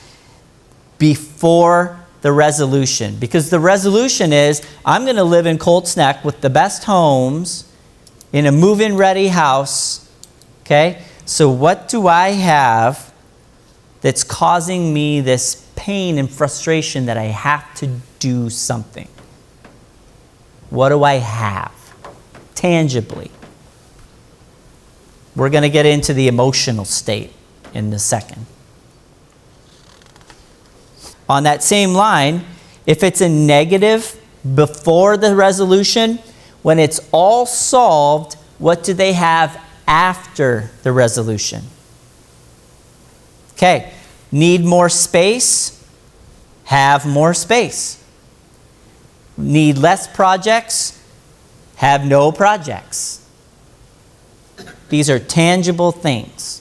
before the resolution? Because the resolution is, I'm going to live in Colts Neck with the best homes in a move-in ready house. Okay, so what do I have that's causing me this pain and frustration that I have to do something? What do I have tangibly? We're going to get into the emotional state in a second. On that same line, if it's a negative before the resolution, when it's all solved, what do they have after the resolution? Okay, need more space? Have more space. Need less projects? Have no projects. These are tangible things.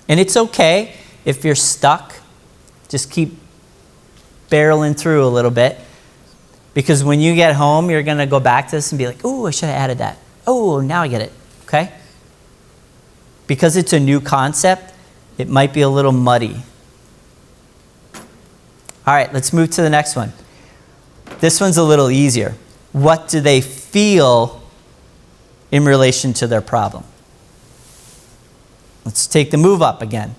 And it's okay if you're stuck. Just keep barreling through a little bit. Because when you get home, you're going to go back to this and be like, oh, I should have added that. Oh, now I get it. Okay? Because it's a new concept, it might be a little muddy. All right, let's move to the next one. This one's a little easier. What do they feel in relation to their problem? Let's take the move up again.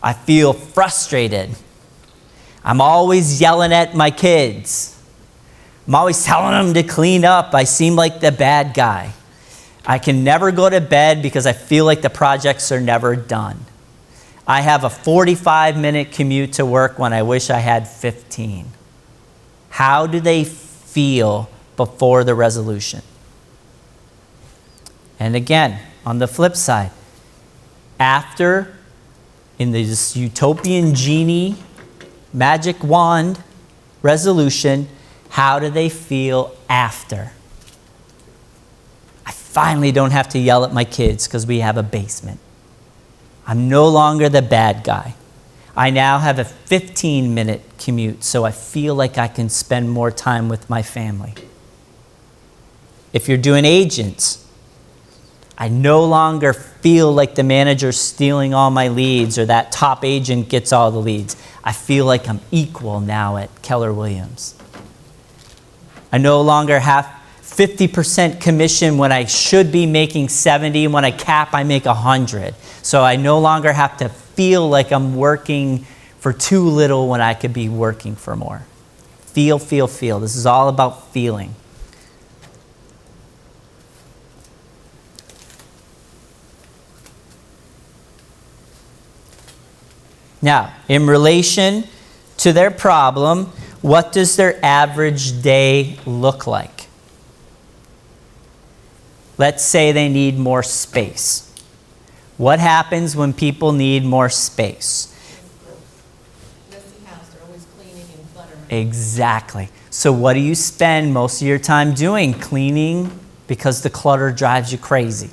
I feel frustrated. I'm always yelling at my kids. I'm always telling them to clean up. I seem like the bad guy. I can never go to bed because I feel like the projects are never done. I have a 45-minute commute to work when I wish I had 15. How do they feel before the resolution? And again, on the flip side, after, in this utopian genie, magic wand resolution, how do they feel after? I finally don't have to yell at my kids because we have a basement. I'm no longer the bad guy. I now have a 15-minute commute, so I feel like I can spend more time with my family. If you're doing agents, I no longer feel like the manager's stealing all my leads or that top agent gets all the leads. I feel like I'm equal now at Keller Williams. I no longer have 50% commission when I should be making 70, and when I cap, I make 100. So I no longer have to feel like I'm working for too little when I could be working for more. Feel, feel, feel. This is all about feeling. Now, in relation to their problem, what does their average day look like? Let's say they need more space. What happens when people need more space? Messy house, they're always cleaning and cluttering. Exactly. So what do you spend most of your time doing? Cleaning, because the clutter drives you crazy.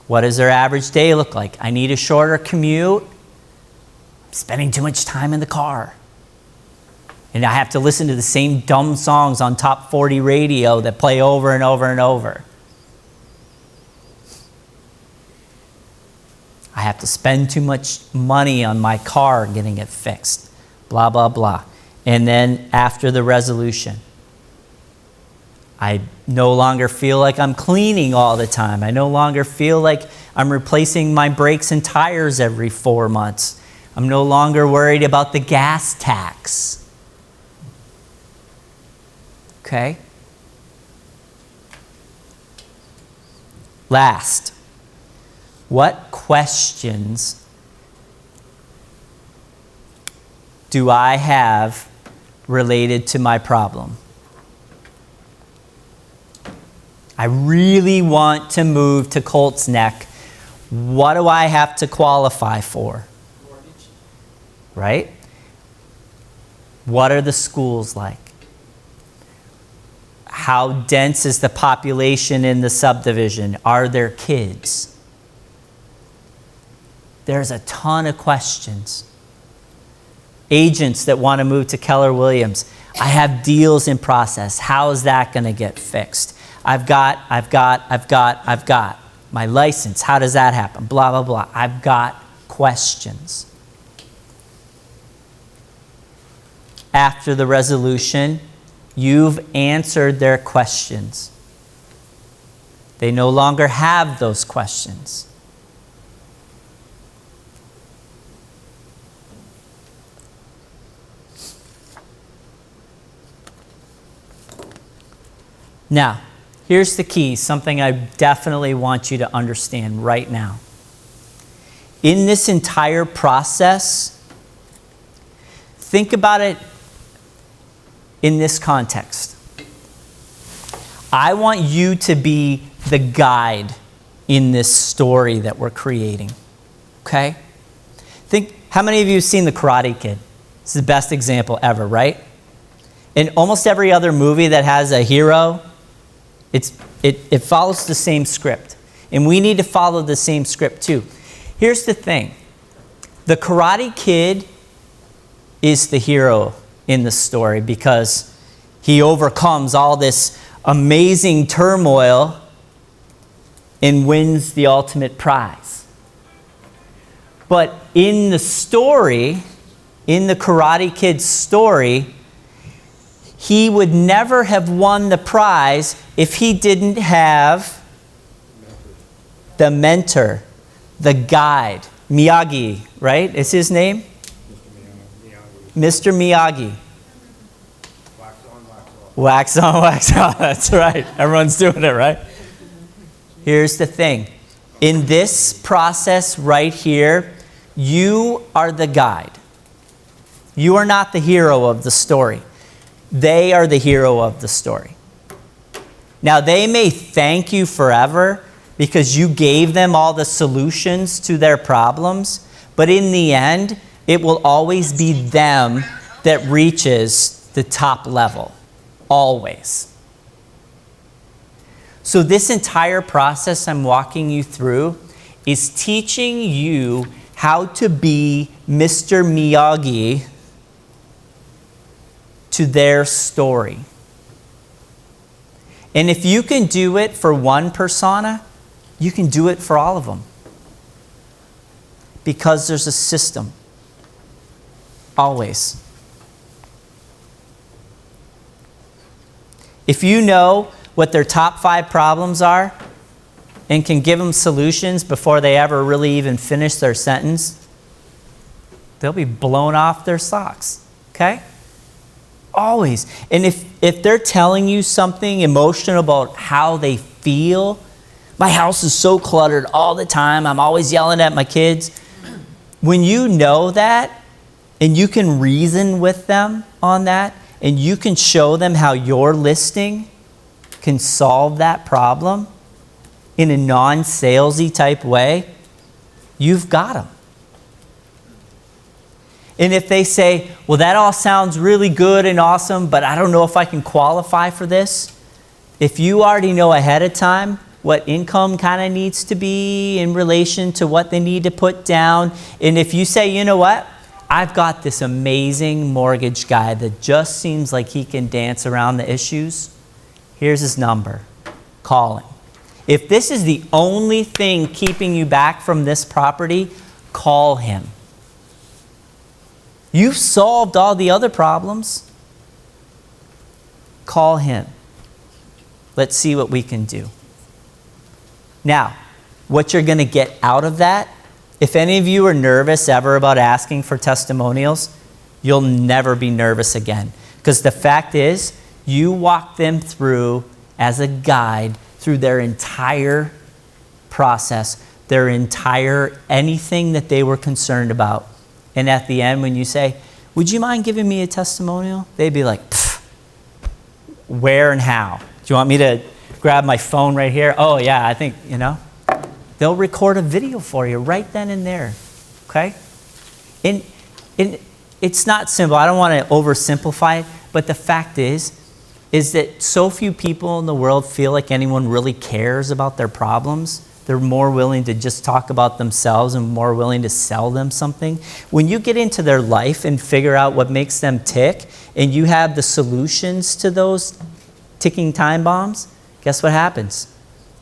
What does their average day look like? I need a shorter commute. I'm spending too much time in the car. And I have to listen to the same dumb songs on top 40 radio that play over and over and over. I have to spend too much money on my car getting it fixed. Blah, blah, blah. And then after the resolution, I no longer feel like I'm cleaning all the time. I no longer feel like I'm replacing my brakes and tires every 4 months. I'm no longer worried about the gas tax. Okay? Last, what questions do I have related to my problem? I really want to move to Colts Neck. What do I have to qualify for? Mortgage. Right? What are the schools like? How dense is the population in the subdivision? Are there kids? There's a ton of questions. Agents that want to move to Keller Williams. I have deals in process. How is that going to get fixed? I've got my license. How does that happen? Blah, blah, blah. I've got questions. After the resolution, you've answered their questions. They no longer have those questions. Now, here's the key, something I definitely want you to understand right now. In this entire process, think about it in this context. I want you to be the guide in this story that we're creating, okay? Think, how many of you have seen The Karate Kid? It's the best example ever, right? In almost every other movie that has a hero, it follows the same script. And we need to follow the same script too. Here's the thing. The Karate Kid is the hero in the story because he overcomes all this amazing turmoil and wins the ultimate prize. But in the story, in the Karate Kid story, he would never have won the prize if he didn't have the mentor, the guide. Miyagi, right? Is his name? Mr. Miyagi. Wax on, wax off. Wax on, wax off. That's right. Everyone's doing it, right? Here's the thing. In this process right here, you are the guide. You are not the hero of the story. They are the hero of the story. Now, they may thank you forever because you gave them all the solutions to their problems, but in the end, it will always be them that reaches the top level. Always. So this entire process I'm walking you through is teaching you how to be Mr. Miyagi to their story. And if you can do it for one persona, you can do it for all of them. Because there's a system. Always. If you know what their top 5 problems are and can give them solutions before they ever really even finish their sentence, they'll be blown off their socks. Okay? Always. And if they're telling you something emotional about how they feel, my house is so cluttered all the time, I'm always yelling at my kids. When you know that, and you can reason with them on that, and you can show them how your listing can solve that problem in a non-salesy type way, you've got them. And if they say, well, that all sounds really good and awesome, but I don't know if I can qualify for this, if you already know ahead of time what income kind of needs to be in relation to what they need to put down, and if you say, you know what, I've got this amazing mortgage guy that just seems like he can dance around the issues, here's his number. Call him. If this is the only thing keeping you back from this property, call him. You've solved all the other problems. Call him. Let's see what we can do. Now, what you're going to get out of that, if any of you are nervous ever about asking for testimonials, you'll never be nervous again. Because the fact is, you walk them through as a guide through their entire process, their entire anything that they were concerned about. And at the end, when you say, would you mind giving me a testimonial? They'd be like, where and how? Do you want me to grab my phone right here? Oh yeah, I think, they'll record a video for you right then and there, okay? And it's not simple. I don't want to oversimplify it, but the fact is that so few people in the world feel like anyone really cares about their problems. They're more willing to just talk about themselves and more willing to sell them something. When you get into their life and figure out what makes them tick, and you have the solutions to those ticking time bombs, guess what happens?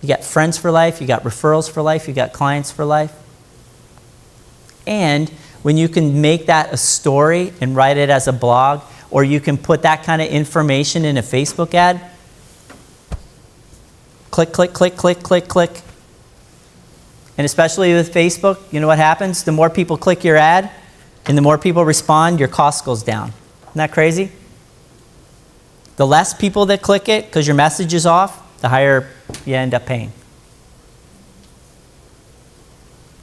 You got friends for life, you got referrals for life, you got clients for life. And when you can make that a story and write it as a blog, or you can put that kind of information in a Facebook ad, click, click, click, click, click, click. And especially with Facebook, you know what happens? The more people click your ad and the more people respond, your cost goes down. Isn't that crazy? The less people that click it because your message is off, the higher you end up paying.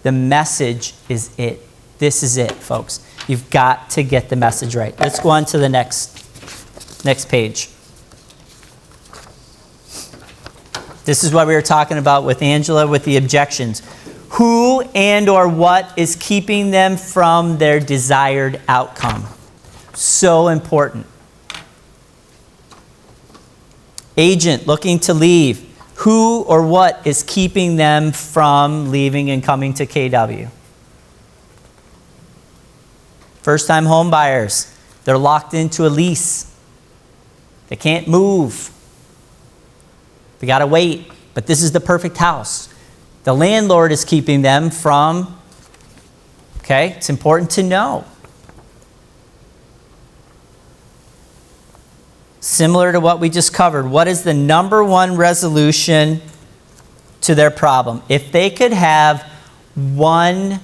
The message is it. This is it, folks. You've got to get the message right. Let's go on to the next page. This is what we were talking about with Angela with the objections. Who and or what is keeping them from their desired outcome? So important. Agent looking to leave. Who or what is keeping them from leaving and coming to KW? First-time home buyers. They're locked into a lease. They can't move. They got to wait. But this is the perfect house. The landlord is keeping them from, okay, it's important to know. Similar to what we just covered, what is the number one resolution to their problem? If they could have one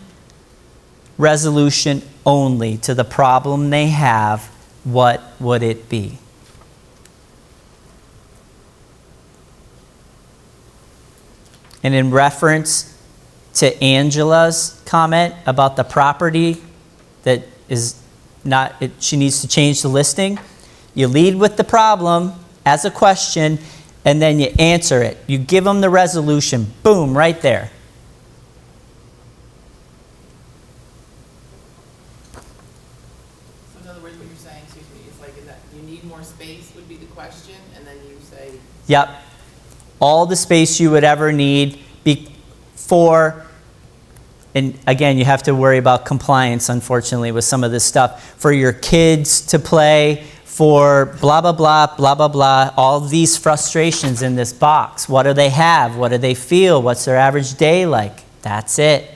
resolution only to the problem they have, what would it be? And in reference to Angela's comment about the property that is not, she needs to change the listing, you lead with the problem as a question, and then you answer it. You give them the resolution. Boom, right there. So in other words, what you're saying, excuse me, it's like that you need more space would be the question, and then you say... Yep. All the space you would ever need for, and again, you have to worry about compliance, unfortunately, with some of this stuff, for your kids to play, for blah, blah, blah, blah, blah, blah, all these frustrations in this box. What do they have? What do they feel? What's their average day like? That's it.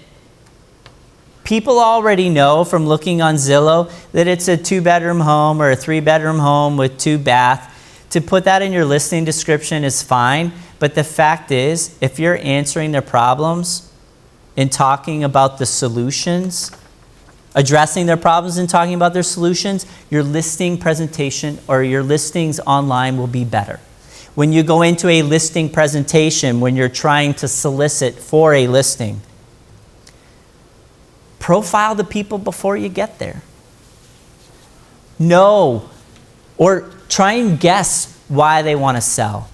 People already know from looking on Zillow that it's a 2-bedroom home or a 3-bedroom home with 2 baths. To put that in your listing description is fine, but the fact is, if you're answering their problems and talking about the solutions, addressing their problems and talking about their solutions, your listing presentation or your listings online will be better. When you go into a listing presentation, when you're trying to solicit for a listing, profile the people before you get there. Know or try and guess why they want to sell.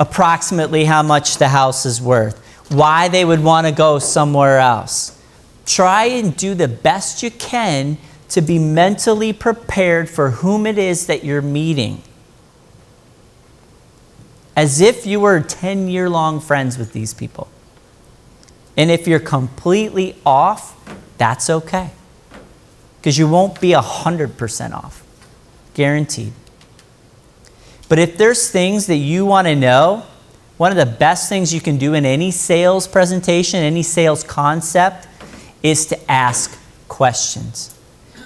Approximately how much the house is worth. Why they would want to go somewhere else. Try and do the best you can to be mentally prepared for whom it is that you're meeting. As if you were 10-year-long friends with these people. And if you're completely off, that's okay. Because you won't be 100% off. Guaranteed. But if there's things that you want to know, one of the best things you can do in any sales presentation, any sales concept, is to ask questions.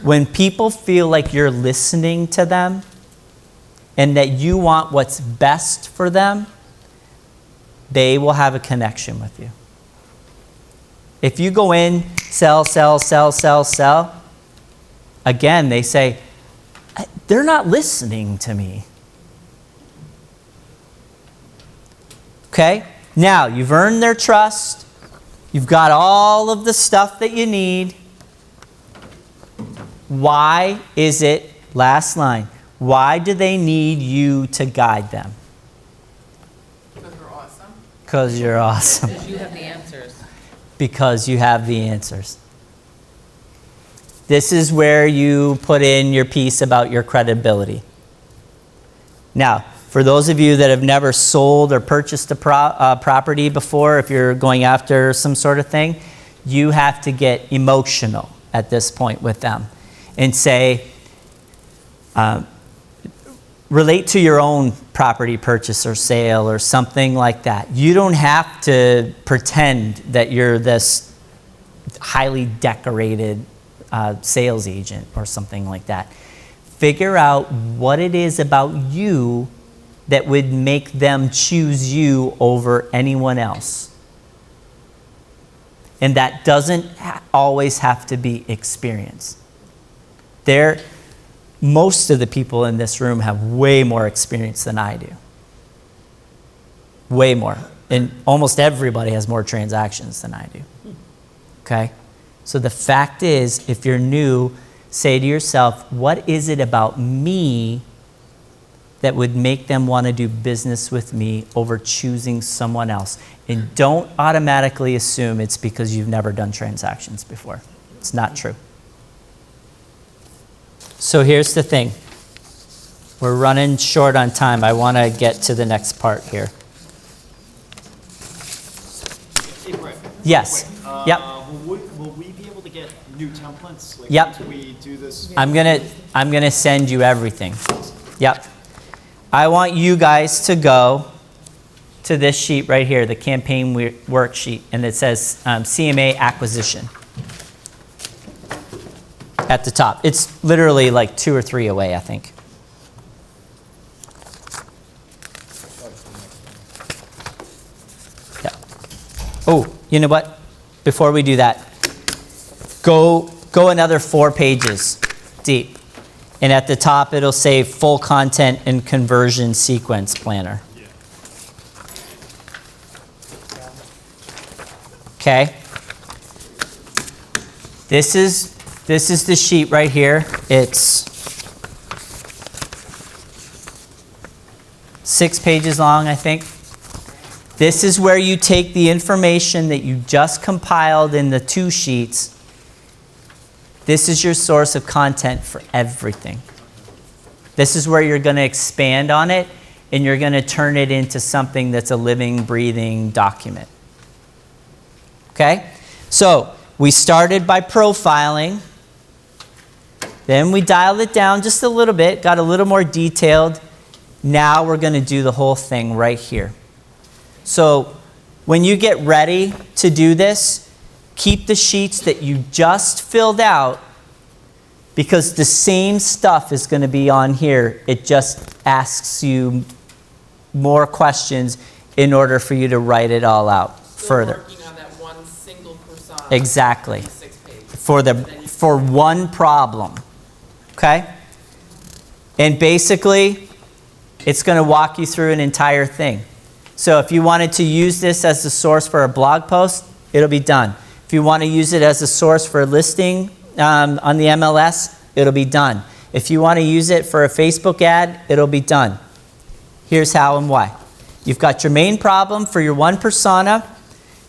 When people feel like you're listening to them and that you want what's best for them, they will have a connection with you. If you go in, sell, sell, sell, sell, sell, again, they say, they're not listening to me. Okay? Now, you've earned their trust. You've got all of the stuff that you need. Why is it, last line, why do they need you to guide them? Because we're awesome. Because you're awesome. Because you have the answers. Because you have the answers. This is where you put in your piece about your credibility. Now, for those of you that have never sold or purchased a property before, if you're going after some sort of thing, you have to get emotional at this point with them and say, relate to your own property purchase or sale or something like that. You don't have to pretend that you're this highly decorated sales agent or something like that. Figure out what it is about you that would make them choose you over anyone else. And that doesn't always have to be experience. Most of the people in this room have way more experience than I do. Way more. And almost everybody has more transactions than I do. Okay? So the fact is, if you're new, say to yourself, what is it about me that would make them want to do business with me over choosing someone else? And don't automatically assume it's because you've never done transactions before. It's not true. So here's the thing. We're running short on time. I want to get to the next part here. Hey, Brent. Yes. Yep. Will we be able to get new templates? Like, Yep. once we do this? I'm gonna send you everything. Yep. I want you guys to go to this sheet right here, the campaign worksheet, and it says CMA acquisition at the top. It's literally like 2 or 3 away, I think. Yeah. Oh, you know what? Before we do that, go another 4 pages deep. And at the top, it'll say full content and conversion sequence planner. Okay. This is the sheet right here. It's 6 pages long, I think. This is where you take the information that you just compiled in the 2 sheets. This is your source of content for everything. This is where you're going to expand on it, and you're going to turn it into something that's a living, breathing document. Okay? So we started by profiling. Then we dialed it down just a little bit, got a little more detailed. Now we're going to do the whole thing right here. So when you get ready to do this, keep the sheets that you just filled out, because the same stuff is going to be on here. It just asks you more questions in order for you to write it all out further. Working on that one single persona. Exactly. 6 pages. For one problem. Okay? And basically, it's going to walk you through an entire thing. So if you wanted to use this as a source for a blog post, it'll be done. If you want to use it as a source for a listing on the MLS, it'll be done. If you want to use it for a Facebook ad, it'll be done. Here's how and why. You've got your main problem for your one persona.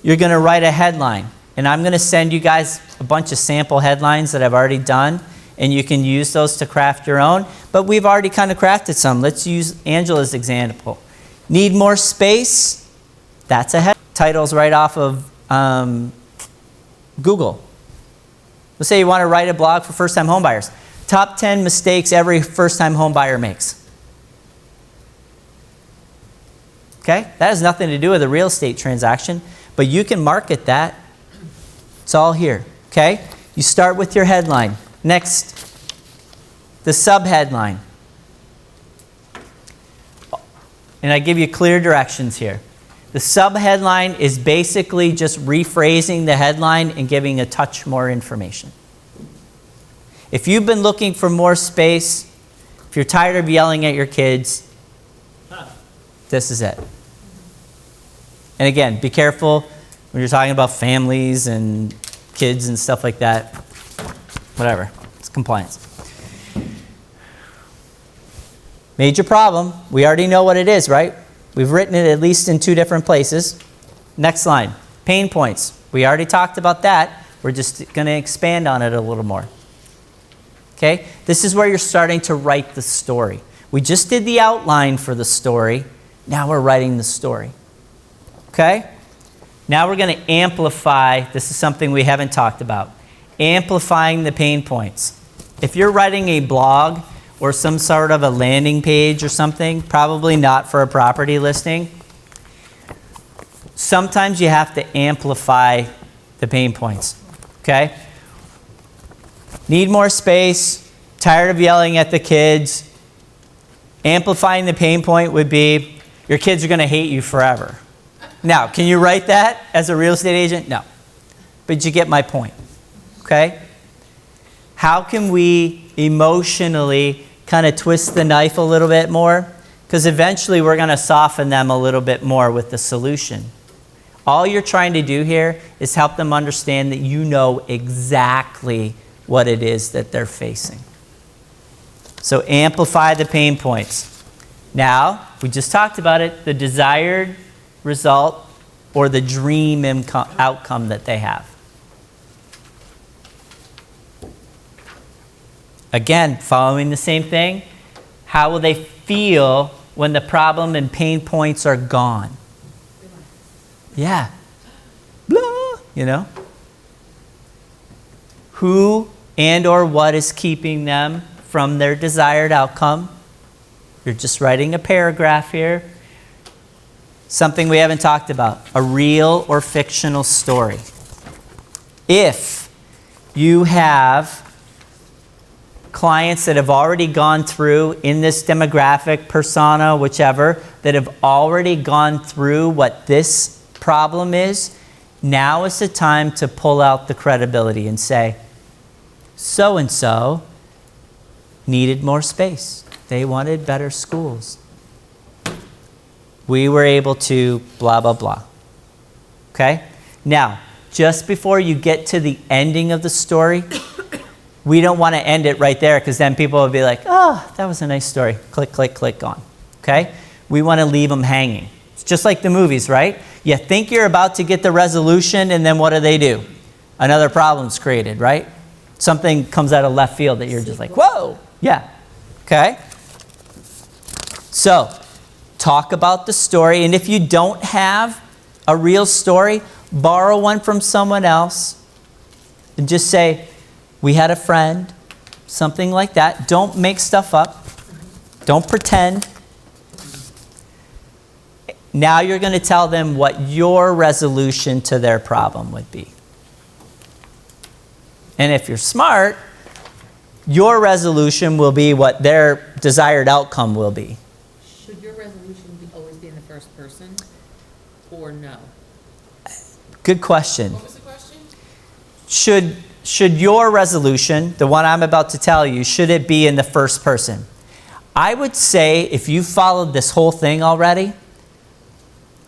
You're going to write a headline. And I'm going to send you guys a bunch of sample headlines that I've already done, and you can use those to craft your own. But we've already kind of crafted some. Let's use Angela's example. Need more space? That's a head. Titles right off of Google. Let's say you want to write a blog for first-time homebuyers. Top 10 mistakes every first-time homebuyer makes. Okay? That has nothing to do with a real estate transaction, but you can market that. It's all here. Okay? You start with your headline. Next, the subheadline. And I give you clear directions here. The subheadline is basically just rephrasing the headline and giving a touch more information. If you've been looking for more space, if you're tired of yelling at your kids, this is it. And again, be careful when you're talking about families and kids and stuff like that. Whatever, it's compliance. Major problem, we already know what it is, right? We've written it at least in 2 different places. Next line, pain points. We already talked about that. We're just going to expand on it a little more. Okay? This is where you're starting to write the story. We just did the outline for the story. Now we're writing the story. Okay? Now we're going to amplify. This is something we haven't talked about. Amplifying the pain points. If you're writing a blog or some sort of a landing page or something, probably not for a property listing, sometimes you have to amplify the pain points. Okay? Need more space, tired of yelling at the kids. Amplifying the pain point would be, your kids are going to hate you forever. Now, can you write that as a real estate agent? No. But you get my point. Okay? How can we emotionally kind of twist the knife a little bit more? Because eventually we're going to soften them a little bit more with the solution. All you're trying to do here is help them understand that you know exactly what it is that they're facing. So amplify the pain points. Now, we just talked about it, the desired result or the dream outcome that they have. Again, following the same thing, how will they feel when the problem and pain points are gone? Yeah. Blah, you know? Who and or what is keeping them from their desired outcome? You're just writing a paragraph here. Something we haven't talked about, a real or fictional story. If you have clients that have already gone through in this demographic, persona, whichever, that have already gone through what this problem is, now is the time to pull out the credibility and say, so-and-so needed more space. They wanted better schools. We were able to blah, blah, blah. Okay? Now, just before you get to the ending of the story, we don't want to end it right there because then people will be like, oh, that was a nice story. Click, click, click, on. Okay? We want to leave them hanging. It's just like the movies, right? You think you're about to get the resolution and then what do? Another problem's created, right? Something comes out of left field that you're just like, whoa! Yeah. Okay? So, talk about the story. And if you don't have a real story, borrow one from someone else and just say, we had a friend, something like that. Don't make stuff up. Don't pretend. Now you're going to tell them what your resolution to their problem would be. And if you're smart, your resolution will be what their desired outcome will be. Should your resolution always be in the first person or no? Good question. What was the question? Should your resolution, the one I'm about to tell you, should it be in the first person? I would say if you followed this whole thing already,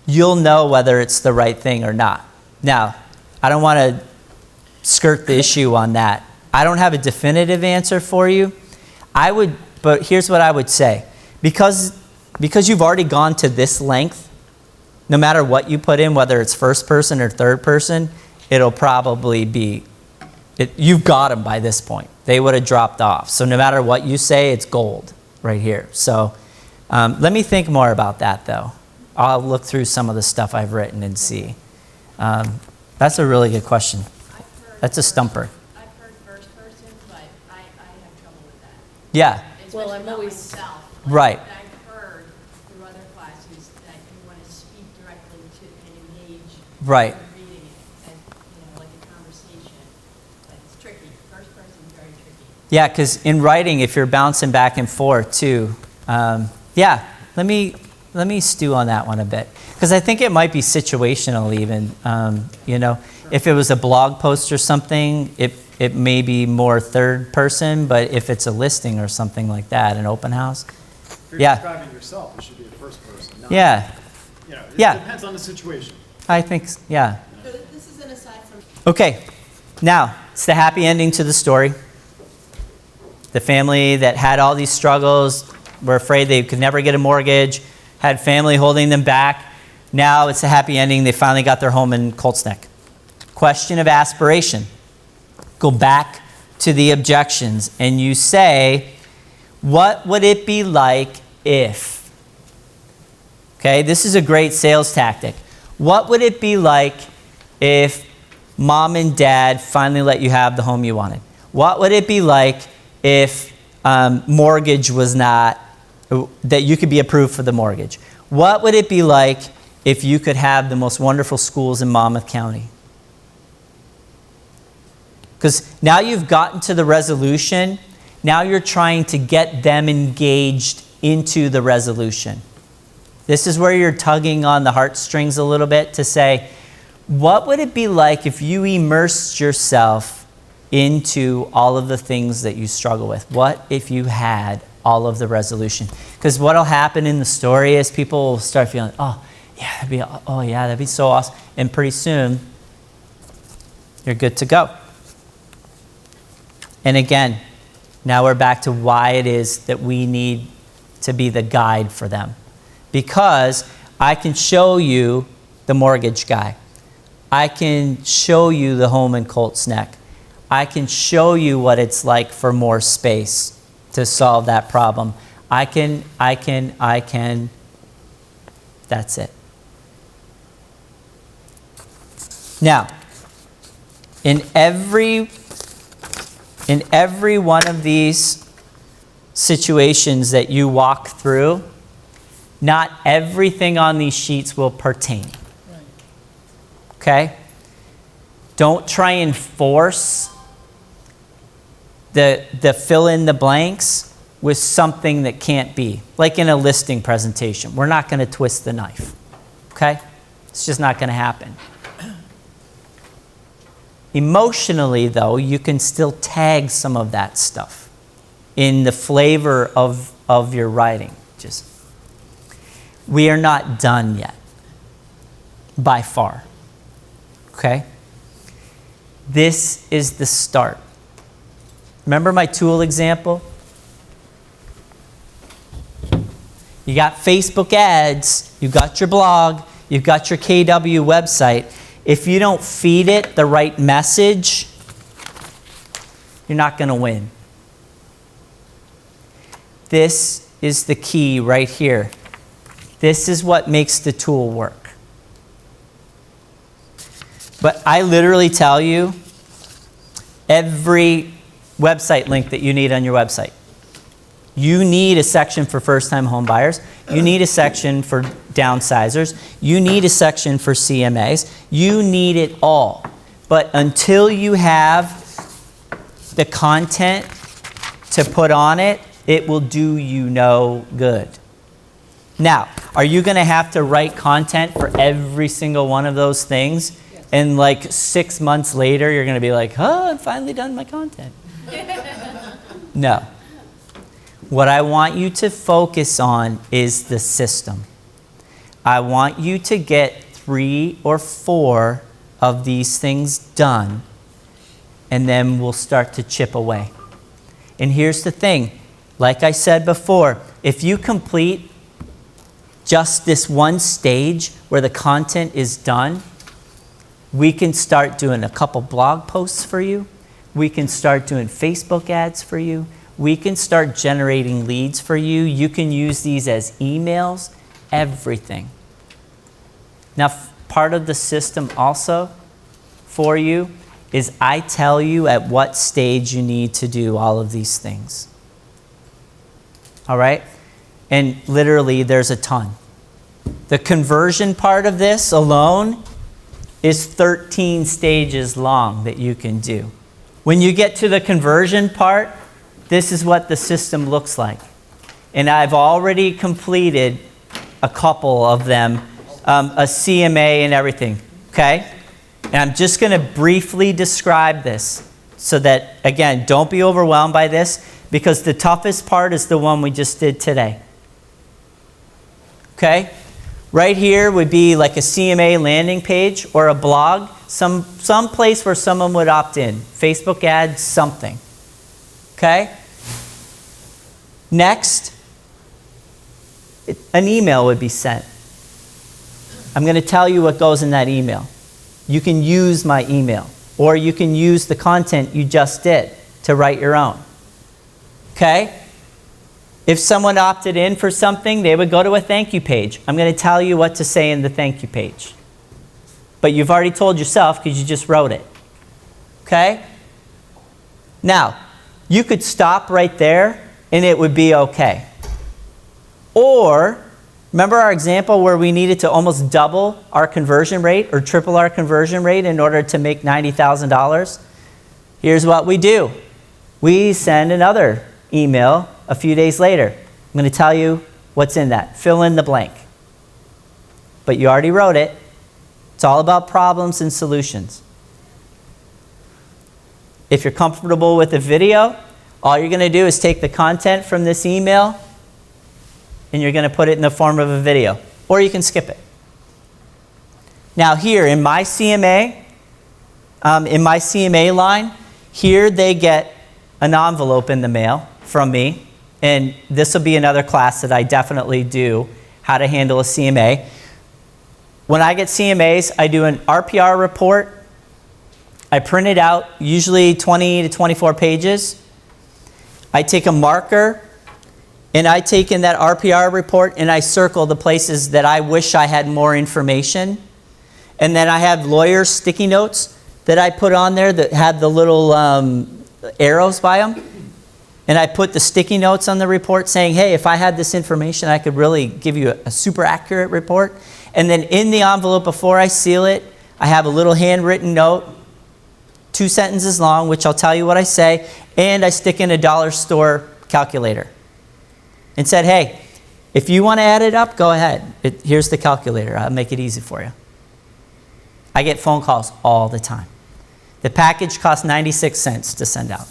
you'll know whether it's the right thing or not. Now, I don't want to skirt the issue on that. I don't have a definitive answer for you. But here's what I would say. Because you've already gone to this length, no matter what you put in, whether it's first person or third person, it'll probably be, you've got them by this point. They would have dropped off. So no matter what you say, it's gold right here. So let me think more about that, though. I'll look through some of the stuff I've written and see. That's a really good question. That's a stumper. I've heard first person, but I have trouble with that. Yeah. Well, Especially I'm about always- myself. Right. But I've heard through other classes that you want to speak directly to and engage. Right. in reading it, and, like a conversation. But it's tricky. First person is very tricky. Yeah, because in writing, if you're bouncing back and forth too, yeah, let me me stew on that one a bit, because I think it might be situational even. If it was a blog post or something, it may be more third person, but if it's a listing or something like that, an open house. If you're Yeah. describing yourself, it should be the first person. Not, Yeah, it Yeah. depends on the situation. I think, yeah. So this is an aside from. Okay, now, it's the happy ending to the story. The family that had all these struggles, were afraid they could never get a mortgage, had family holding them back. Now it's a happy ending. They finally got their home in Colts Neck. Question of aspiration. Go back to the objections and you say, what would it be like if? Okay, this is a great sales tactic. What would it be like if mom and dad finally let you have the home you wanted? What would it be like if mortgage was not, that you could be approved for the mortgage? What would it be like if you could have the most wonderful schools in Monmouth County? Because now you've gotten to the resolution. Now you're trying to get them engaged into the resolution. This is where you're tugging on the heartstrings a little bit to say, what would it be like if you immersed yourself into all of the things that you struggle with? What if you had all of the resolution? Because what will happen in the story is people will start feeling, that'd be so awesome. And pretty soon, you're good to go. And again, now we're back to why it is that we need to be the guide for them. Because I can show you the mortgage guy. I can show you the home in Colts Neck. I can show you what it's like for more space to solve that problem. I can. That's it. Now, in every one of these situations that you walk through, not everything on these sheets will pertain. Okay? Don't try and force the fill in the blanks with something that can't be. Like in a listing presentation. We're not going to twist the knife. Okay? It's just not going to happen. Emotionally, though, you can still tag some of that stuff in the flavor of your writing. We are not done yet, by far. Okay? This is the start. Remember my tool example? You got Facebook ads, you've got your blog, you've got your KW website. If you don't feed it the right message, you're not going to win. This is the key right here. This is what makes the tool work. But I literally tell you every website link that you need on your website. You need a section for first-time home buyers. You need a section for downsizers. You need a section for CMAs. You need it all. But until you have the content to put on it, it will do you no good. Now, are you going to have to write content for every single one of those things? Yes. And like 6 months later, you're going to be like, oh, I'm finally done my content. No. What I want you to focus on is the system. I want you to get 3 or 4 of these things done, and then we'll start to chip away. And here's the thing. Like I said before, if you complete just this one stage where the content is done, we can start doing a couple blog posts for you. We can start doing Facebook ads for you. We can start generating leads for you. You can use these as emails, everything. Now, part of the system also for you is I tell you at what stage you need to do all of these things. All right? And literally, there's a ton. The conversion part of this alone is 13 stages long that you can do. When you get to the conversion part, this is what the system looks like. And I've already completed a couple of them, a CMA and everything, okay? And I'm just going to briefly describe this so that, again, don't be overwhelmed by this, because the toughest part is the one we just did today. Okay? Right here would be like a CMA landing page or a blog, some place where someone would opt in. Facebook ads, something. Okay? Next, an email would be sent. I'm going to tell you what goes in that email. You can use my email, or you can use the content you just did to write your own. Okay? If someone opted in for something, they would go to a thank you page. I'm going to tell you what to say in the thank you page. But you've already told yourself because you just wrote it. Okay? Now, you could stop right there and it would be okay. Or, remember our example where we needed to almost double our conversion rate or triple our conversion rate in order to make $90,000? Here's what we do. We send another email a few days later. I'm going to tell you what's in that. Fill in the blank. But you already wrote it. It's all about problems and solutions. If you're comfortable with the video, all you're going to do is take the content from this email and you're going to put it in the form of a video. Or you can skip it. Now here in my CMA line, here they get an envelope in the mail from me. And this will be another class that I definitely do, how to handle a CMA. When I get CMAs, I do an RPR report. I print it out, usually 20 to 24 pages. I take a marker, and I take in that RPR report, and I circle the places that I wish I had more information. And then I have lawyers' sticky notes that I put on there that have the little arrows by them. And I put the sticky notes on the report saying, hey, if I had this information, I could really give you a super accurate report. And then in the envelope before I seal it, I have a little handwritten note, 2 sentences long, which I'll tell you what I say, and I stick in a dollar store calculator. And said, hey, if you want to add it up, go ahead. Here's the calculator. I'll make it easy for you. I get phone calls all the time. The package costs 96 cents to send out,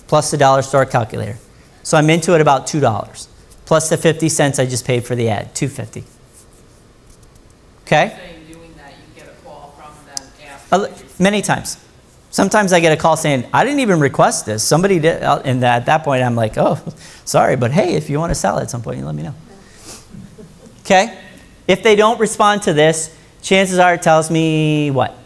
plus the dollar store calculator. So I'm into it about $2, plus the 50 cents I just paid for the ad, $2.50. Okay? Saying doing that, you get a call from them after. Many times. Sometimes I get a call saying, I didn't even request this. Somebody did. And at that point, I'm like, oh, sorry, but hey, if you want to sell it at some point, you let me know. Okay? If they don't respond to this, chances are it tells me what?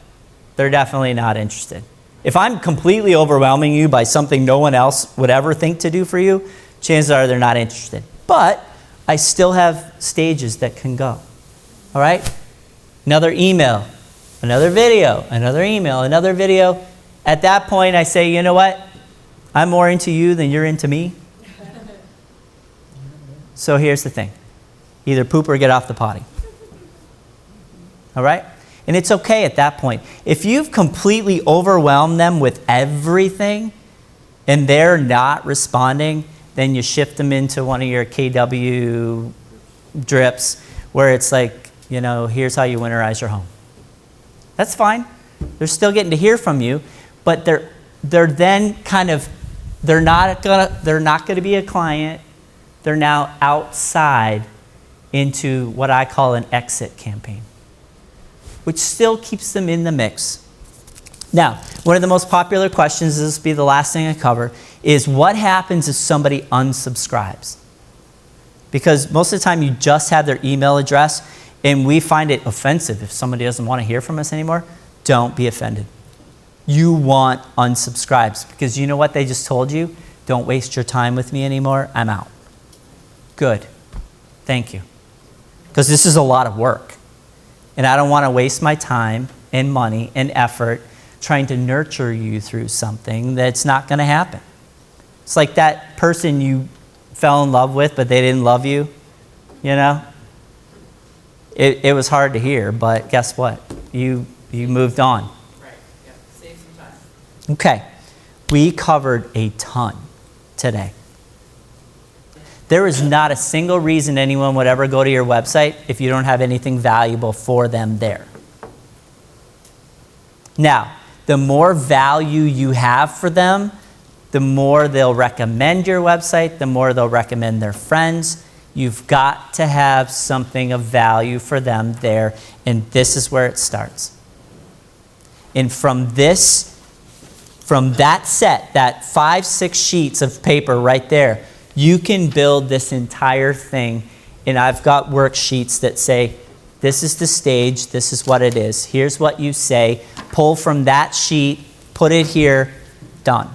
They're definitely not interested. If I'm completely overwhelming you by something no one else would ever think to do for you, chances are they're not interested. But I still have stages that can go. All right? Another email, another video, another email, another video. At that point, I say, you know what? I'm more into you than you're into me. So here's the thing. Either poop or get off the potty. All right? And it's okay at that point. If you've completely overwhelmed them with everything and they're not responding, then you shift them into one of your KW drips where it's like, you know, here's how you winterize your home. That's fine. They're still getting to hear from you, but they're then kind of, they're not gonna be a client. They're now outside into what I call an exit campaign, which still keeps them in the mix. Now, one of the most popular questions, this will be the last thing I cover, is what happens if somebody unsubscribes? Because most of the time you just have their email address, and we find it offensive if somebody doesn't want to hear from us anymore. Don't be offended. You want unsubscribes, because you know what they just told you? Don't waste your time with me anymore. I'm out. Good. Thank you. Because this is a lot of work. And I don't want to waste my time and money and effort trying to nurture you through something that's not going to happen. It's like that person you fell in love with, but they didn't love you, you know? It was hard to hear, but guess what? You moved on. Right, yeah, save some time. Okay. We covered a ton today. There is not a single reason anyone would ever go to your website if you don't have anything valuable for them there. Now, the more value you have for them, the more they'll recommend your website, the more they'll recommend their friends. You've got to have something of value for them there, and this is where it starts. And from that set, that 5-6 sheets of paper right there, you can build this entire thing. And I've got worksheets that say, this is the stage, this is what it is. Here's what you say. Pull from that sheet, put it here, done.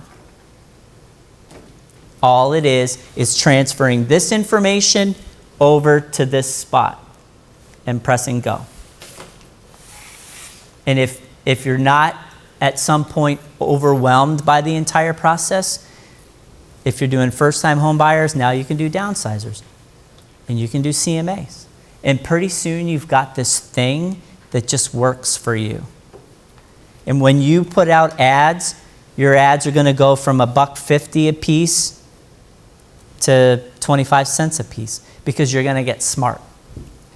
All it is transferring this information over to this spot and pressing go. And if you're not at some point overwhelmed by the entire process, if you're doing first-time home buyers, now you can do downsizers. And you can do CMAs. And pretty soon you've got this thing that just works for you. And when you put out ads, your ads are going to go from $1.50 a piece to 25 cents a piece because you're going to get smart.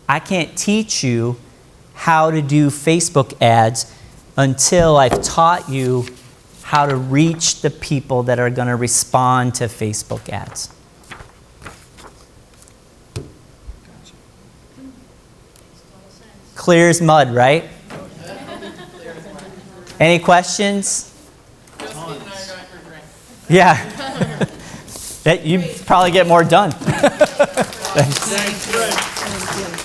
I can't teach you how to do Facebook ads until I've taught you how to reach the people that are going to respond to Facebook ads. Clear as mud, right? Any questions? Yeah. You probably get more done. Thanks. Thanks, Brent.